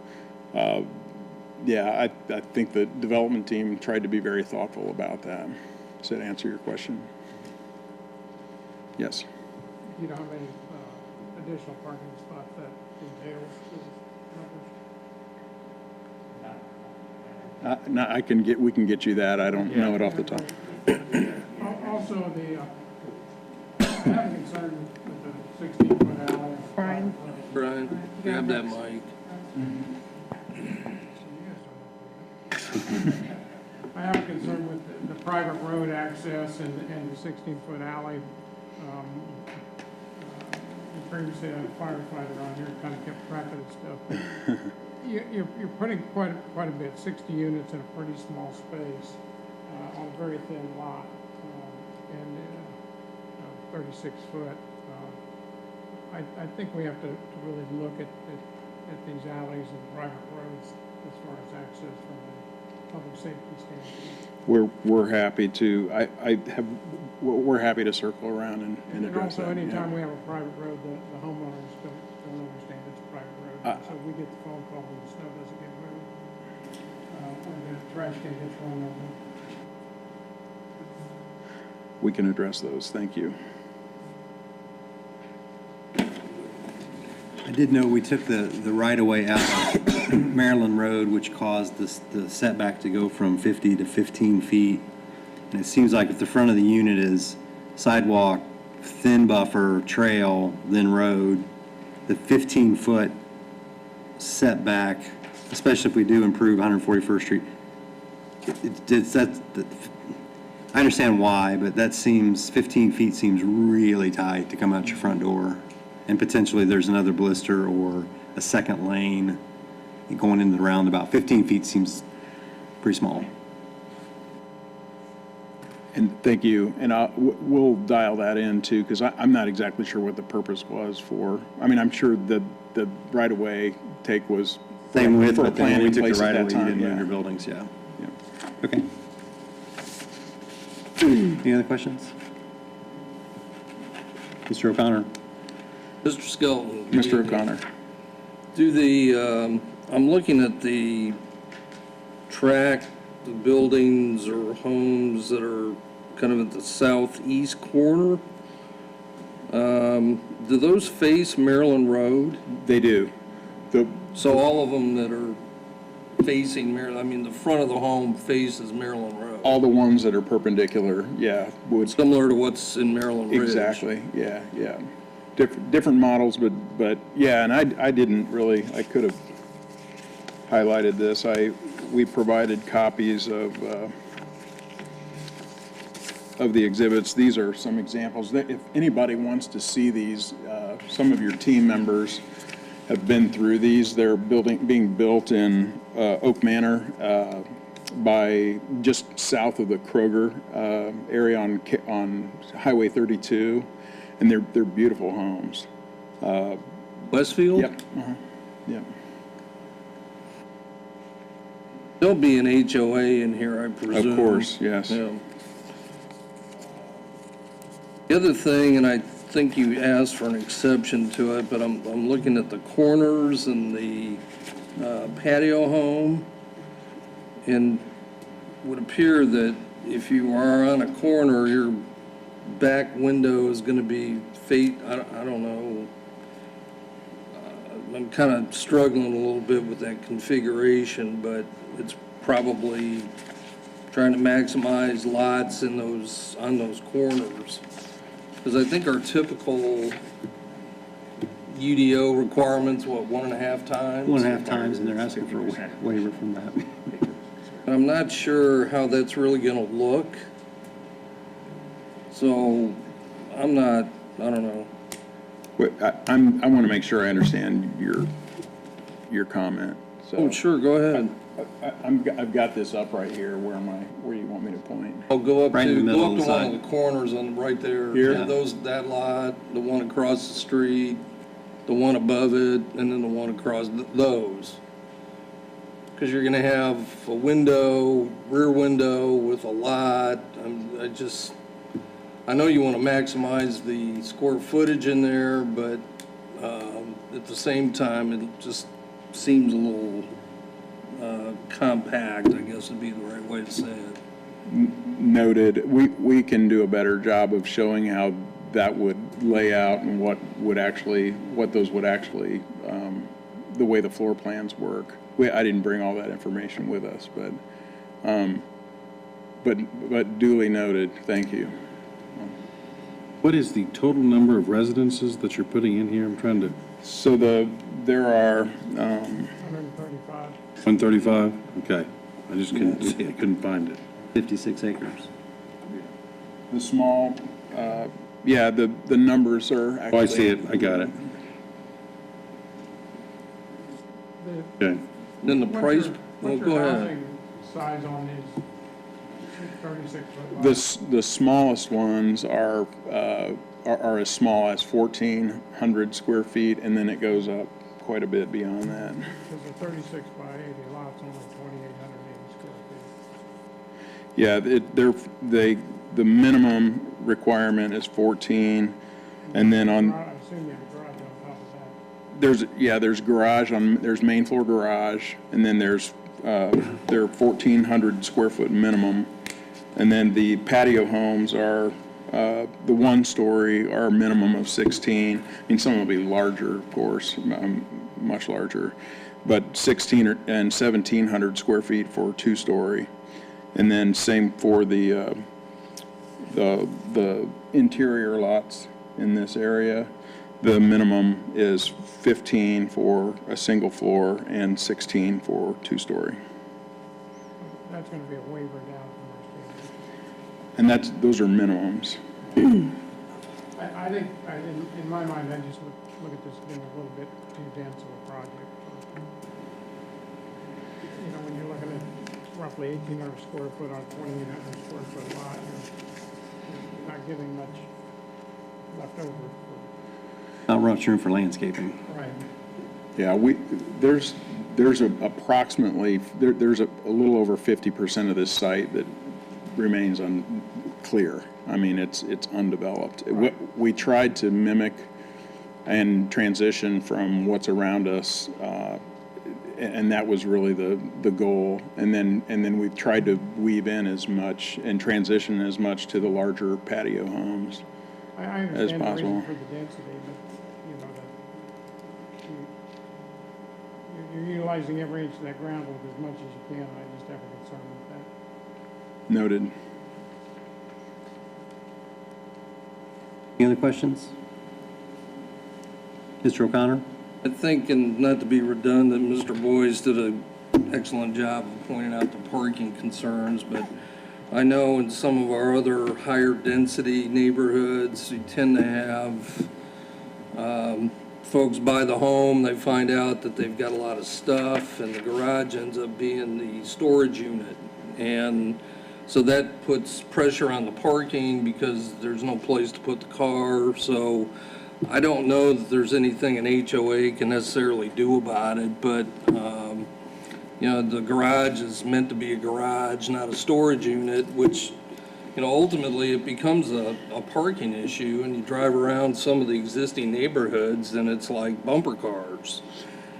[SPEAKER 15] yeah, I think the development team tried to be very thoughtful about that. Does that answer your question? Yes.
[SPEAKER 7] You don't have any additional parking spots that entails this
[SPEAKER 15] No, we can get you that. I don't know it off the top.
[SPEAKER 7] Also, I have a concern with the 16-foot alley.
[SPEAKER 5] Brian?
[SPEAKER 3] Brian, grab that mic.
[SPEAKER 7] I have a concern with the private road access and the 16-foot alley. Previously, I had a firefighter on here, kind of kept track of this stuff. You're putting quite a bit, 60 units in a pretty small space on a very thin lot, and 36 foot. I think we have to really look at these alleys and private roads as far as access from a public safety standpoint.
[SPEAKER 15] We're happy to. We're happy to circle around and address that.
[SPEAKER 7] And also, anytime we have a private road, the homeowners don't understand it's a private road. So we get the phone call when the snow doesn't get moved, or the trash can gets run over.
[SPEAKER 15] We can address those. Thank you.
[SPEAKER 1] I did know we took the right-of-way out of Maryland Road, which caused the setback to go from 50 to 15 feet. And it seems like if the front of the unit is sidewalk, thin buffer, trail, then road, the 15-foot setback, especially if we do improve 141st Street, I understand why, but that seems, 15 feet seems really tight to come out your front door. And potentially there's another blister or a second lane going into the roundabout. 15 feet seems pretty small.
[SPEAKER 15] And thank you. And we'll dial that in too, because I'm not exactly sure what the purpose was for. I mean, I'm sure the right-of-way take was
[SPEAKER 1] Same with,
[SPEAKER 15] for a
[SPEAKER 1] but then
[SPEAKER 15] plan
[SPEAKER 1] we
[SPEAKER 15] in
[SPEAKER 1] took the
[SPEAKER 15] place at that
[SPEAKER 1] right-of-way, you
[SPEAKER 15] time.
[SPEAKER 1] didn't move
[SPEAKER 15] Yeah.
[SPEAKER 1] your buildings, yeah.
[SPEAKER 15] Yeah.
[SPEAKER 1] Okay. Any other questions? Mr. O'Connor?
[SPEAKER 3] Mr. Skelton.
[SPEAKER 15] Mr. O'Connor.
[SPEAKER 3] I'm looking at the tract, the buildings or homes that are kind of at the southeast corner. Do those face Maryland Road?
[SPEAKER 15] They do.
[SPEAKER 3] So all of them that are facing Maryland, I mean, the front of the home faces Maryland Road.
[SPEAKER 15] All the ones that are perpendicular, yeah, would.
[SPEAKER 3] Similar to what's in Maryland Ridge.
[SPEAKER 15] Exactly, yeah. Different models, but yeah, and I didn't really, I could have highlighted this. We provided copies of the exhibits. These are some examples. If anybody wants to see these, some of your team members have been through these. They're being built in Oak Manor, by just south of the Kroger area on Highway 32, and they're beautiful homes.
[SPEAKER 3] Westfield?
[SPEAKER 15] Yep. Yep.
[SPEAKER 3] There'll be an HOA in here, I presume.
[SPEAKER 15] Of course, yes.
[SPEAKER 3] Yeah. The other thing, and I think you asked for an exception to it, but I'm looking at the corners and the patio home, and would appear that if you are on a corner, your back window is going to be I don't know. I'm kind of struggling a little bit with that configuration, but it's probably trying to maximize lots on those corners. Because I think our typical UDO requirement's, what, 1.5 times?
[SPEAKER 1] 1.5 times, and they're asking for a waiver from that.
[SPEAKER 3] And I'm not sure how that's really gonna look. So, I don't know.
[SPEAKER 15] Wait, I want to make sure I understand your comment, so.
[SPEAKER 3] Oh, sure, go ahead.
[SPEAKER 15] I've got this up right here, where you want me to point?
[SPEAKER 3] I'll go up
[SPEAKER 1] Right in the
[SPEAKER 3] to,
[SPEAKER 1] middle
[SPEAKER 3] go up
[SPEAKER 1] of
[SPEAKER 3] to
[SPEAKER 1] the
[SPEAKER 3] one
[SPEAKER 1] side.
[SPEAKER 3] of the corners on, right there.
[SPEAKER 15] Here?
[SPEAKER 3] Yeah, that lot, the one across the street, the one above it, and then the one across, those. Because you're gonna have a window, rear window with a lot. I know you want to maximize the square footage in there, but at the same time, it just seems a little compact, I guess would be the right way to say it.
[SPEAKER 15] Noted. We can do a better job of showing how that would lay out and what those would actually, the way the floor plans work. I didn't bring all that information with us, but duly noted. Thank you.
[SPEAKER 6] What is the total number of residences that you're putting in here? I'm trying to,
[SPEAKER 15] So there are,
[SPEAKER 7] 135.
[SPEAKER 6] 135? Okay. I just couldn't see, I couldn't find it.
[SPEAKER 1] 56 acres.
[SPEAKER 15] the small, yeah, the numbers are actually.
[SPEAKER 6] Oh, I see it, I got it. Okay.
[SPEAKER 3] Then the price, well, go ahead.
[SPEAKER 7] Size on these 36 foot
[SPEAKER 15] The smallest ones are as small as 1,400 square feet, and then it goes up quite a bit beyond that.
[SPEAKER 7] Because the 36 by 80 lot's only 2,880 square feet.
[SPEAKER 15] Yeah, the minimum requirement is 14, and then on,
[SPEAKER 7] I assume you have a garage on top of that.
[SPEAKER 15] there's main floor garage, and then there are 1,400 square foot minimum. And then the patio homes are, the one story are a minimum of 16. I mean, some will be larger, of course, much larger, but 16 and 1,700 square feet for 2-story. And then same for the interior lots in this area. The minimum is 15 for a single floor and 16 for 2-story.
[SPEAKER 7] That's going to be a waiver down from our standard.
[SPEAKER 15] And those are minimums.
[SPEAKER 7] I think, in my mind, I just look at this being a little bit too dense of a project. You know, when you're looking at roughly 1,800 square foot on 2,800 square foot lot, you're not giving much left over.
[SPEAKER 1] Not much room for landscaping.
[SPEAKER 7] Right.
[SPEAKER 15] Yeah, there's approximately, there's a little over 50% of this site that remains unclear. I mean, it's undeveloped. What we tried to mimic and transition from what's around us, and that was really the goal. And then we've tried to weave in as much and transition as much to the larger patio homes
[SPEAKER 7] I
[SPEAKER 15] as
[SPEAKER 7] understand the
[SPEAKER 15] possible.
[SPEAKER 7] reason for the density, but, you know, you're utilizing every inch of that ground with as much as you can. I just have a concern with that.
[SPEAKER 15] Noted.
[SPEAKER 1] Any other questions? Mr. O'Connor?
[SPEAKER 3] I think, and not to be redundant, Mr. Boyce did an excellent job of pointing out the parking concerns, but I know in some of our other higher density neighborhoods, you tend to have folks buy the home, they find out that they've got a lot of stuff, and the garage ends up being the storage unit. And so that puts pressure on the parking because there's no place to put the car. So I don't know that there's anything an HOA can necessarily do about it, but you know, the garage is meant to be a garage, not a storage unit, which, you know, ultimately it becomes a parking issue, and you drive around some of the existing neighborhoods and it's like bumper cars.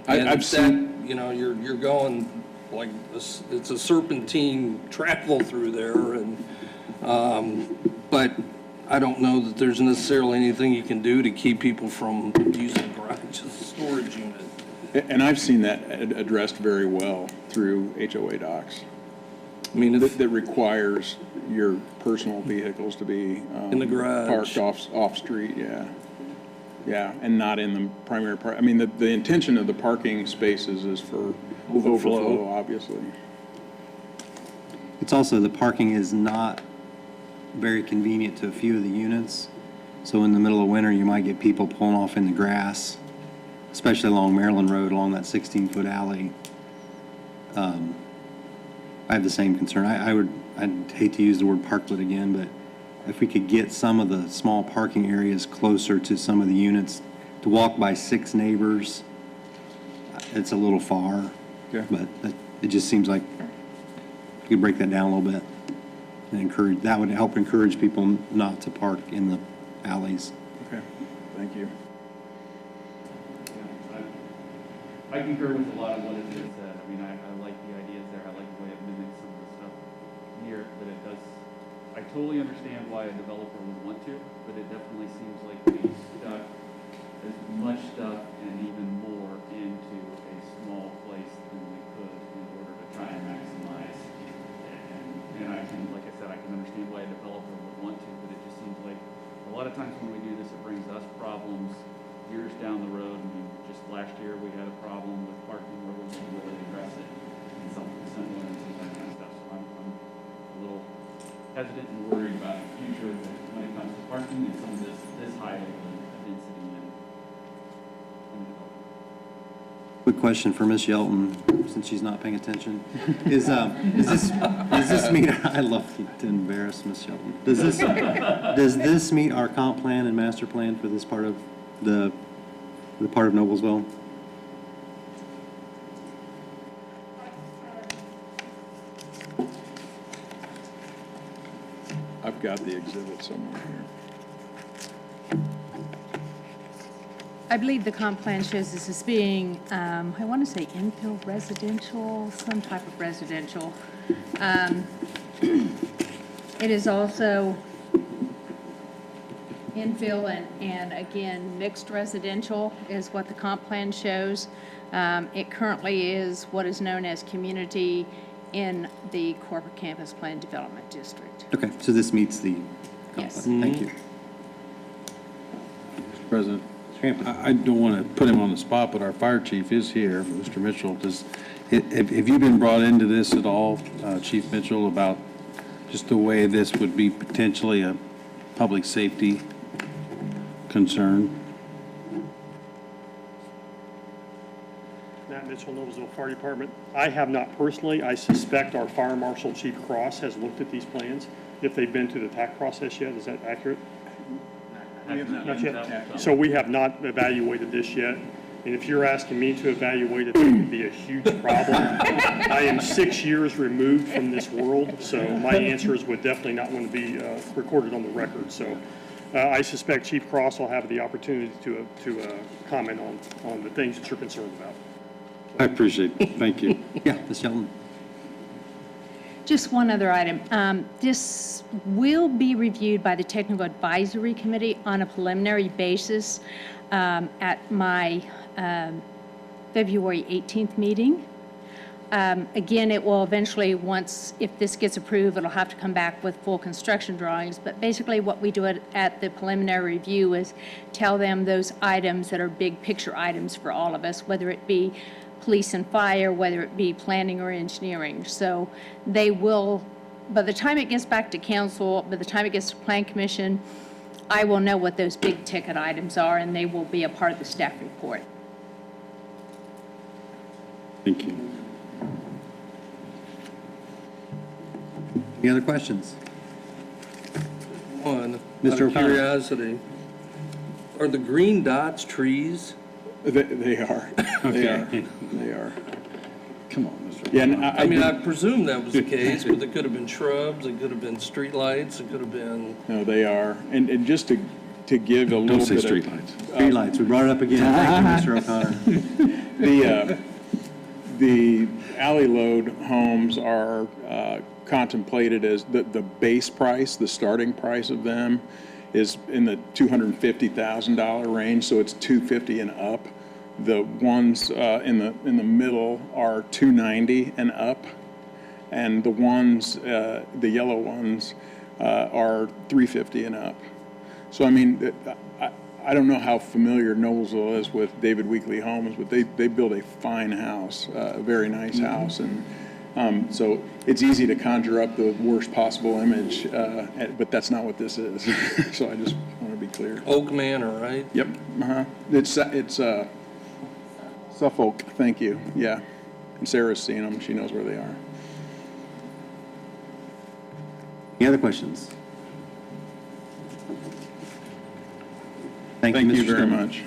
[SPEAKER 3] And
[SPEAKER 15] I've seen,
[SPEAKER 3] you know, you're going like, it's a serpentine travel through there, and, but I don't know that there's necessarily anything you can do to keep people from using the garage as a storage unit.
[SPEAKER 15] and I've seen that addressed very well through HOA docs.
[SPEAKER 3] I mean, if,
[SPEAKER 15] that requires your personal vehicles to be
[SPEAKER 3] in the garage.
[SPEAKER 15] parked off-street, yeah. Yeah, and not in the primary I mean, the intention of the parking spaces is for overflow, obviously.
[SPEAKER 1] It's also, the parking is not very convenient to a few of the units. So in the middle of winter, you might get people pulling off in the grass, especially along Maryland Road, along that 16-foot alley. I have the same concern. I'd hate to use the word parklet again, but if we could get some of the small parking areas closer to some of the units, to walk by 6 neighbors, it's a little far.
[SPEAKER 15] Yeah.
[SPEAKER 1] But it just seems like you could break that down a little bit and encourage, that would help encourage people not to park in the alleys.
[SPEAKER 15] Okay, thank you.
[SPEAKER 2] I concur with a lot of what has been said. I mean, I like the ideas there. I like the way it mimics some of the stuff here, but it does, I totally understand why a developer would want to, but it definitely seems like we stuck as much stuff and even more into a small place than we could in order to try and maximize. And I can, like I said, I can understand why a developer would want to, but it just seems like a lot of times when we do this, it brings us problems years down the road. I mean, just last year, we had a problem with parking where we didn't really address it, and something similar and some of that kind of stuff. So I'm a little hesitant and worried about the future when it comes to parking and some of this high of a density and
[SPEAKER 1] Quick question for Ms. Shelton, since she's not paying attention. Does this meet, I love to embarrass Ms. Shelton. Does this meet our comp plan and master plan for this part of the part of Noblesville?
[SPEAKER 15] I've got the exhibit somewhere here.
[SPEAKER 4] I believe the comp plan shows this as being, I want to say infill residential, some type of residential. It is also infill and again, mixed residential is what the comp plan shows. It currently is what is known as community in the corporate campus plan development district.
[SPEAKER 1] Okay, so this meets the comp
[SPEAKER 4] Yes.
[SPEAKER 1] plan. Thank you.
[SPEAKER 6] Mr. President, I don't want to put him on the spot, but our fire chief is here, Mr. Mitchell. Have you been brought into this at all, Chief Mitchell, about just the way this would be potentially a public safety concern?
[SPEAKER 16] Matt Mitchell, Noblesville Fire Department. I have not personally. I suspect our Fire Marshal Chief Cross has looked at these plans. If they've been through the TAC process yet, is that accurate? Not yet. So we have not evaluated this yet. And if you're asking me to evaluate it, it would be a huge problem. I am 6 years removed from this world, so my answers would definitely not want to be recorded on the record. So I suspect Chief Cross will have the opportunity to comment on the things that you're concerned about.
[SPEAKER 6] I appreciate it. Thank you.
[SPEAKER 1] Yeah, Ms. Shelton.
[SPEAKER 4] Just one other item. This will be reviewed by the Technical Advisory Committee on a preliminary basis at my February 18th meeting. Again, it will eventually, once, if this gets approved, it'll have to come back with full construction drawings. But basically what we do at the preliminary review is tell them those items that are big picture items for all of us, whether it be police and fire, whether it be planning or engineering. So they will, by the time it gets back to council, by the time it gets to Plan Commission, I will know what those big ticket items are, and they will be a part of the staff report.
[SPEAKER 6] Thank you.
[SPEAKER 1] Any other questions?
[SPEAKER 3] One,
[SPEAKER 1] Mr.
[SPEAKER 3] out of
[SPEAKER 1] O'Connor.
[SPEAKER 3] curiosity, are the green dots trees?
[SPEAKER 15] They are. They are. They are.
[SPEAKER 6] Come on, Mr.
[SPEAKER 15] Yeah, and
[SPEAKER 3] I mean, I presume that was the case, but it could have been shrubs, it could have been street lights, it could have been.
[SPEAKER 15] No, they are. And just to give a
[SPEAKER 6] Don't
[SPEAKER 15] little
[SPEAKER 6] say
[SPEAKER 15] bit of.
[SPEAKER 6] streetlights.
[SPEAKER 1] Streetlights, we brought it up again. Thank you, Mr. O'Connor.
[SPEAKER 15] The alley load homes are contemplated as the base price, the starting price of them is in the $250,000 range, so it's $250,000 and up. The ones in the middle are $290,000 and up, And the ones, the yellow ones, are $350 and up. So, I mean, I don't know how familiar Noblesville is with David Weekley Homes, but they build a fine house, a very nice house. And so it's easy to conjure up the worst possible image, but that's not what this is. So I just want to be clear.
[SPEAKER 3] Oak Manor, right?
[SPEAKER 15] Yep, It's Suffolk, thank you, yeah. And Sarah's seen them, she knows where they are.
[SPEAKER 1] Any other questions?
[SPEAKER 15] Thank
[SPEAKER 1] Mr.
[SPEAKER 15] you very
[SPEAKER 1] Stillman.
[SPEAKER 15] much.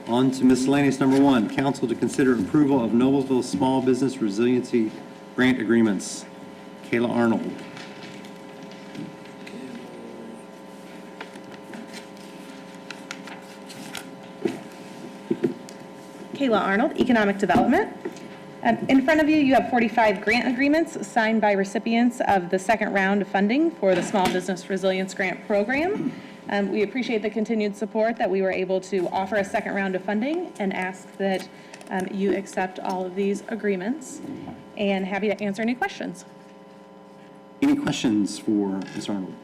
[SPEAKER 1] On to miscellaneous number 1, council to consider approval of Noblesville Small Business Resiliency Grant Agreements. Kayla Arnold.
[SPEAKER 17] Kayla Arnold, Economic Development. In front of you, you have 45 grant agreements signed by recipients of the second round of funding for the Small Business Resilience Grant Program. We appreciate the continued support that we were able to offer a second round of funding and ask that you accept all of these agreements, and happy to answer any questions.
[SPEAKER 1] Any questions for Ms. Arnold?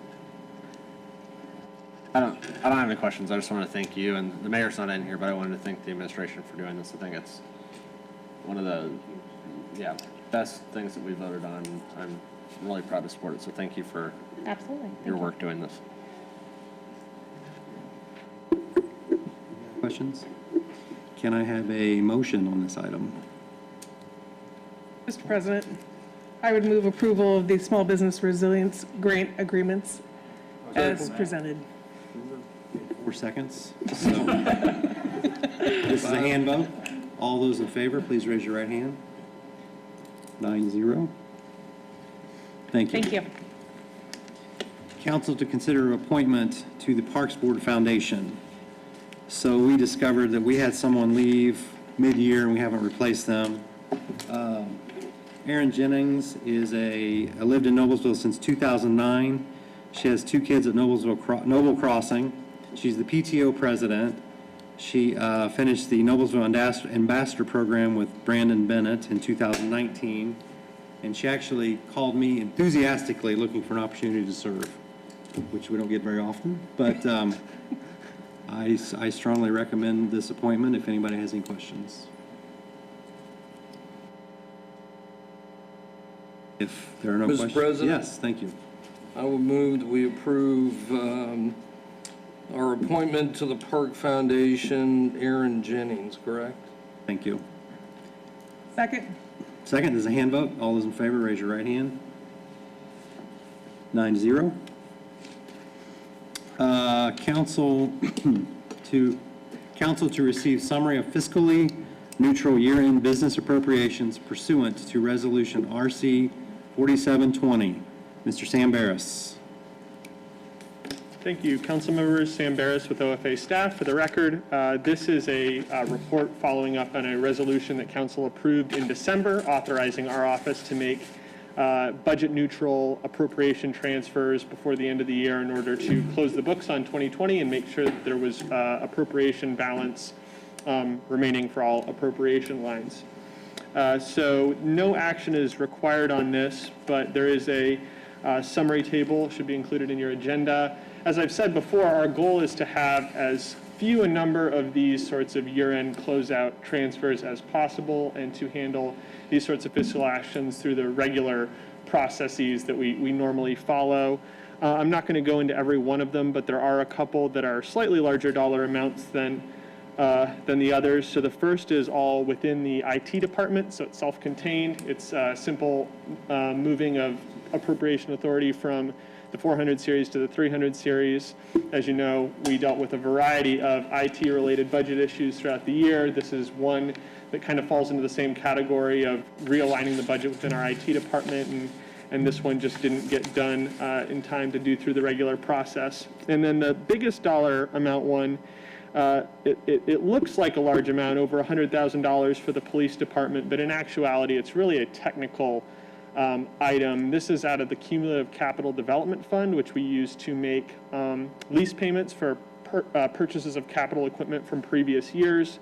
[SPEAKER 9] I don't have any questions. I just want to thank you, and the mayor's not in here, but I wanted to thank the administration for doing this. I think it's one of the, best things that we voted on. I'm really proud to support it, so thank you for
[SPEAKER 17] Absolutely.
[SPEAKER 9] your work doing this.
[SPEAKER 1] Questions? Can I have a motion on this item?
[SPEAKER 5] Mr. President, I would move approval of the Small Business Resilience Grant Agreements as presented.
[SPEAKER 1] 4 seconds. So, this is a hand vote. All those in favor, please raise your right hand. 9-0. Thank you.
[SPEAKER 17] Thank you.
[SPEAKER 1] Council to consider appointment to the Parks Board Foundation. So we discovered that we had someone leave mid-year and we haven't replaced them. Erin Jennings is lived in Noblesville since 2009. She has 2 kids at Noble Crossing. She's the PTO president. She finished the Noblesville Ambassador Program with Brandon Bennett in 2019. And she actually called me enthusiastically looking for an opportunity to serve, which we don't get very often. But I strongly recommend this appointment if anybody has any questions. If there are no questions.
[SPEAKER 3] Mr. President?
[SPEAKER 1] Yes, thank you.
[SPEAKER 3] I would move that we approve our appointment to the Park Foundation, Erin Jennings, correct?
[SPEAKER 1] Thank you.
[SPEAKER 5] Second.
[SPEAKER 1] Second, there's a hand vote. All those in favor, raise your right hand. 9-0. Council to receive summary of fiscally neutral year-end business appropriations pursuant to Resolution RC 4720. Mr. Sam Barris.
[SPEAKER 18] Thank you. Council members, Sam Barris with OFA staff. For the record, this is a report following up on a resolution that council approved in December, authorizing our office to make budget neutral appropriation transfers before the end of the year in order to close the books on 2020 and make sure that there was appropriation balance remaining for all appropriation lines. So no action is required on this, but there is a summary table, should be included in your agenda. As I've said before, our goal is to have as few a number of these sorts of year-end closeout transfers as possible and to handle these sorts of fiscal actions through the regular processes that we normally follow. I'm not going to go into every one of them, but there are a couple that are slightly larger dollar amounts than the others. So the first is all within the IT department, so it's self-contained. It's simple moving of appropriation authority from the 400 series to the 300 series. As you know, we dealt with a variety of IT-related budget issues throughout the year. This is one that kind of falls into the same category of realigning the budget within our IT department, and this one just didn't get done in time to do through the regular process. And then the biggest dollar amount one, it looks like a large amount, over $100,000 for the police department, but in actuality, it's really a technical item. This is out of the Cumulative Capital Development Fund, which we use to make lease payments for purchases of capital equipment from previous years.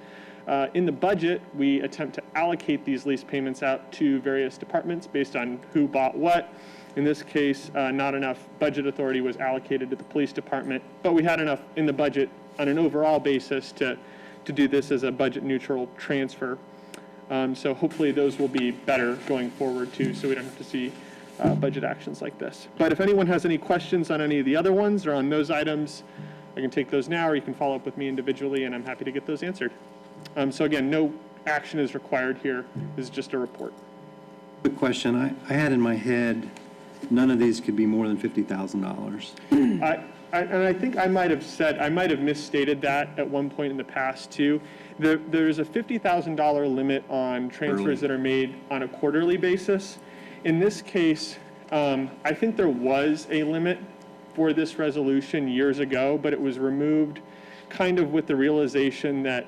[SPEAKER 18] In the budget, we attempt to allocate these lease payments out to various departments based on who bought what. In this case, not enough budget authority was allocated to the police department, but we had enough in the budget on an overall basis to do this as a budget neutral transfer. So hopefully those will be better going forward too, so we don't have to see budget actions like this. But if anyone has any questions on any of the other ones or on those items, I can take those now, or you can follow up with me individually, and I'm happy to get those answered. So again, no action is required here. This is just a report.
[SPEAKER 1] Quick question. I had in my head, none of these could be more than $50,000.
[SPEAKER 18] And I think I might have misstated that at one point in the past too. There's a $50,000 limit on transfers that are made on a quarterly basis. In this case, I think there was a limit for this resolution years ago, but it was removed kind of with the realization that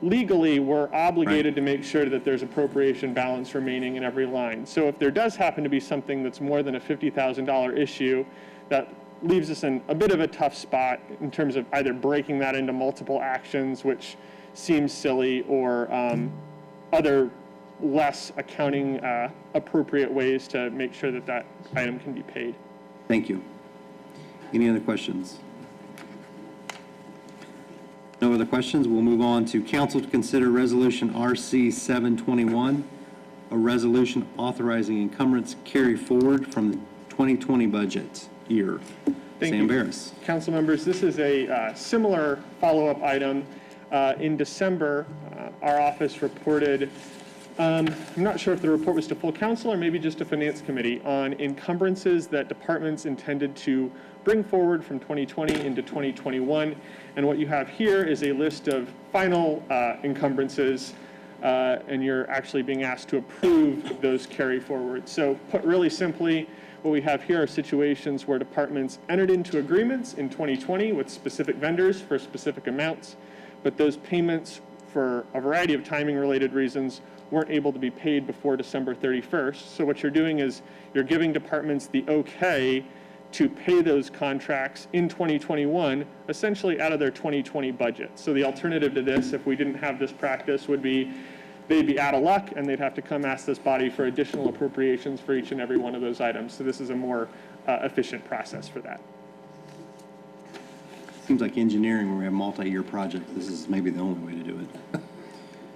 [SPEAKER 18] legally we're obligated to make sure that there's appropriation balance remaining in every line. So if there does happen to be something that's more than a $50,000 issue, that leaves us in a bit of a tough spot in terms of either breaking that into multiple actions, which seems silly, or other less accounting appropriate ways to make sure that that item can be paid.
[SPEAKER 1] Thank you. Any other questions? No other questions? We'll move on to council to consider resolution RC 721, a resolution authorizing encumbrance carry forward from the 2020 budget year. Sam Barris.
[SPEAKER 18] Council members, this is a similar follow-up item. In December, our office reported, I'm not sure if the report was to full council or maybe just to finance committee, on encumbrances that departments intended to bring forward from 2020 into 2021. And what you have here is a list of final encumbrances, and you're actually being asked to approve those carry forward. So put really simply, what we have here are situations where departments entered into agreements in 2020 with specific vendors for specific amounts, but those payments, for a variety of timing-related reasons, weren't able to be paid before December 31st. So what you're doing is you're giving departments the okay to pay those contracts in 2021, essentially out of their 2020 budget. So the alternative to this, if we didn't have this practice, would be they'd be out of luck and they'd have to come ask this body for additional appropriations for each and every one of those items. So this is a more efficient process for that.
[SPEAKER 1] Seems like engineering, where we have multi-year projects, this is maybe the only way to do it.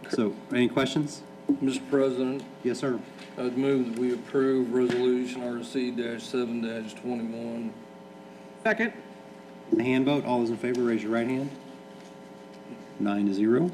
[SPEAKER 1] So, any questions?
[SPEAKER 3] Mr. President?
[SPEAKER 1] Yes, sir.
[SPEAKER 3] I'd move that we approve resolution RC-7-21.
[SPEAKER 5] Second.
[SPEAKER 1] A hand vote. All those in favor, raise your right hand. 9-0.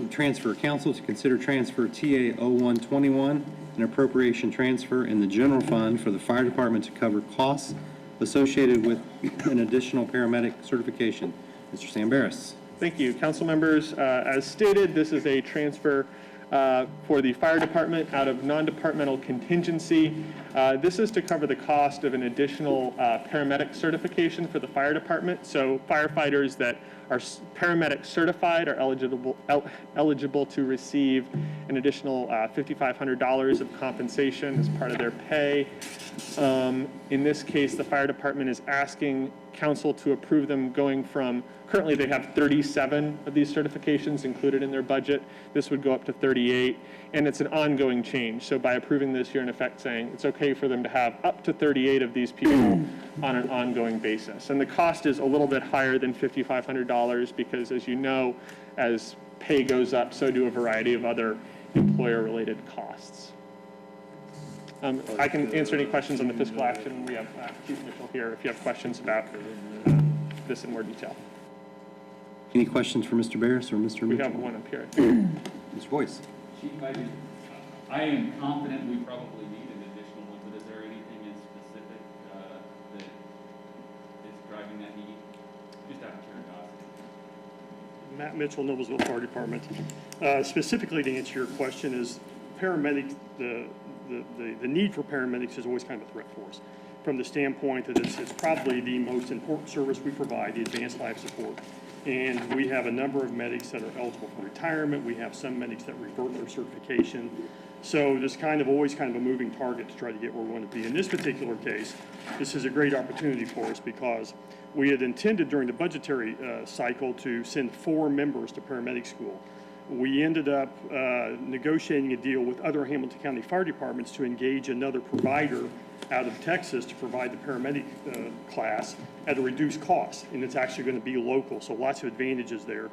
[SPEAKER 1] Transfer. Council to consider transfer TA 0121, an appropriation transfer in the general fund for the fire department to cover costs associated with an additional paramedic certification. Mr. Sam Barris.
[SPEAKER 18] Thank you. Council members, as stated, this is a transfer for the fire department out of non-departmental contingency. This is to cover the cost of an additional paramedic certification for the fire department. So firefighters that are paramedic certified are eligible to receive an additional $5,500 of compensation as part of their pay. In this case, the fire department is asking council to approve them going from, currently they have 37 of these certifications included in their budget. This would go up to 38, and it's an ongoing change. So by approving this, you're in effect saying it's okay for them to have up to 38 of these people on an ongoing basis. And the cost is a little bit higher than $5,500 because, as you know, as pay goes up, so do a variety of other employer-related costs. I can answer any questions on the fiscal action. We have Chief Mitchell here if you have questions about this in more detail.
[SPEAKER 1] Any questions for Mr. Barris or Mr. Mitchell?
[SPEAKER 18] We have one up here.
[SPEAKER 1] Mr. Boyce.
[SPEAKER 2] Chief, I am confident we probably need an additional one, but is there anything in specific that is driving that need? Just out of curiosity.
[SPEAKER 16] Matt Mitchell, Noblesville Fire Department. Specifically to answer your question is paramedics, the need for paramedics is always kind of a threat for us from the standpoint that it's probably the most important service we provide, the advanced life support. And we have a number of medics that are eligible for retirement. We have some medics that revert their certification. So there's always kind of a moving target to try to get where we want to be. In this particular case, this is a great opportunity for us because We had intended during the budgetary cycle to send 4 members to paramedic school. We ended up negotiating a deal with other Hamilton County fire departments to engage another provider out of Texas to provide the paramedic class at a reduced cost, and it's actually going to be local, so lots of advantages there.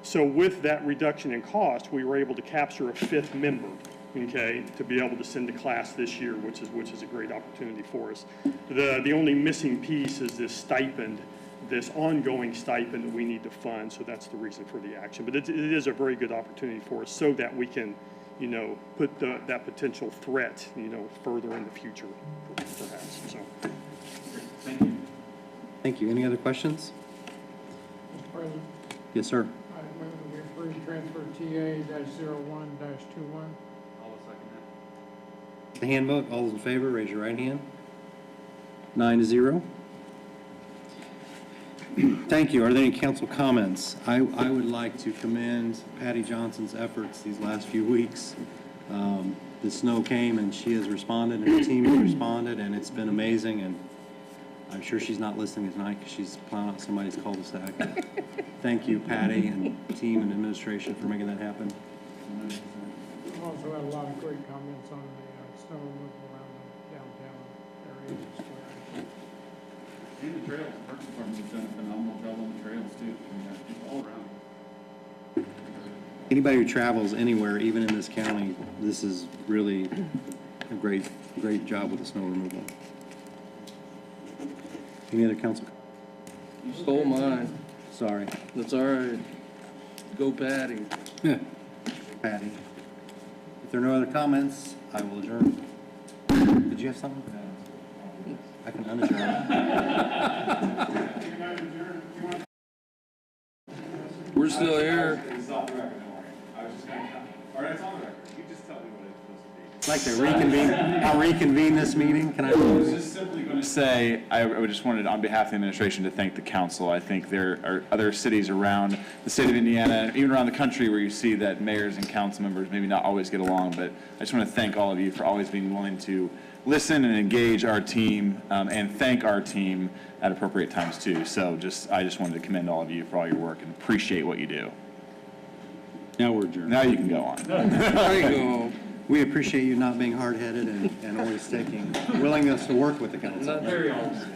[SPEAKER 16] So with that reduction in cost, we were able to capture a 5th member, okay, to be able to send the class this year, which is a great opportunity for us. The only missing piece is this stipend, this ongoing stipend that we need to fund, so that's the reason for the action. But it is a very good opportunity for us so that we can, you know, put that potential threat, you know, further in the future, perhaps, so.
[SPEAKER 2] Thank you.
[SPEAKER 1] Thank you. Any other questions?
[SPEAKER 19] Mr. President,
[SPEAKER 1] Yes, sir.
[SPEAKER 19] I move that we approve transfer TA-01-21.
[SPEAKER 2] I'll second that.
[SPEAKER 1] The handbook, all those in favor, raise your right hand. 9-0. Thank you. Are there any council comments? I would like to commend Patty Johnson's efforts these last few weeks. The snow came and she has responded and the team has responded and it's been amazing, and I'm sure she's not listening tonight because she's plowing out somebody's cul-de-sac. Thank you, Patty and team and administration for making that happen.
[SPEAKER 19] I've also had a lot of great comments on the snow removal around the downtown area and square.
[SPEAKER 2] And the trails, the Parks Department has done a phenomenal job on the trails too. I mean, it's all around.
[SPEAKER 1] Anybody who travels anywhere, even in this county, this is really a great job with the snow removal. Any other council?
[SPEAKER 3] You stole mine.
[SPEAKER 1] Sorry.
[SPEAKER 3] That's all right. Go Patty.
[SPEAKER 1] Yeah. Patty. If there are no other comments, I will adjourn. Did you have something? I can unadjourn.
[SPEAKER 3] We're still here.
[SPEAKER 2] It's off the record, don't worry. I was just gonna, or it's on the record. You just tell me what it's supposed to be.
[SPEAKER 1] I'd like to reconvene, I'll reconvene this meeting. Can I?
[SPEAKER 2] was just simply going to say, I just wanted, on behalf of the administration, to thank the council. I think there are other cities around the state of Indiana, even around the country, where you see that mayors and council members maybe not always get along, but I just want to thank all of you for always being willing to listen and engage our team, and thank our team at appropriate times too. So I just wanted to commend all of you for all your work and appreciate what you do.
[SPEAKER 1] Now we're adjourned.
[SPEAKER 2] Now you can go on.
[SPEAKER 3] There you go.
[SPEAKER 1] We appreciate you not being hard-headed and always taking willingness to work with the council.
[SPEAKER 3] Not very often.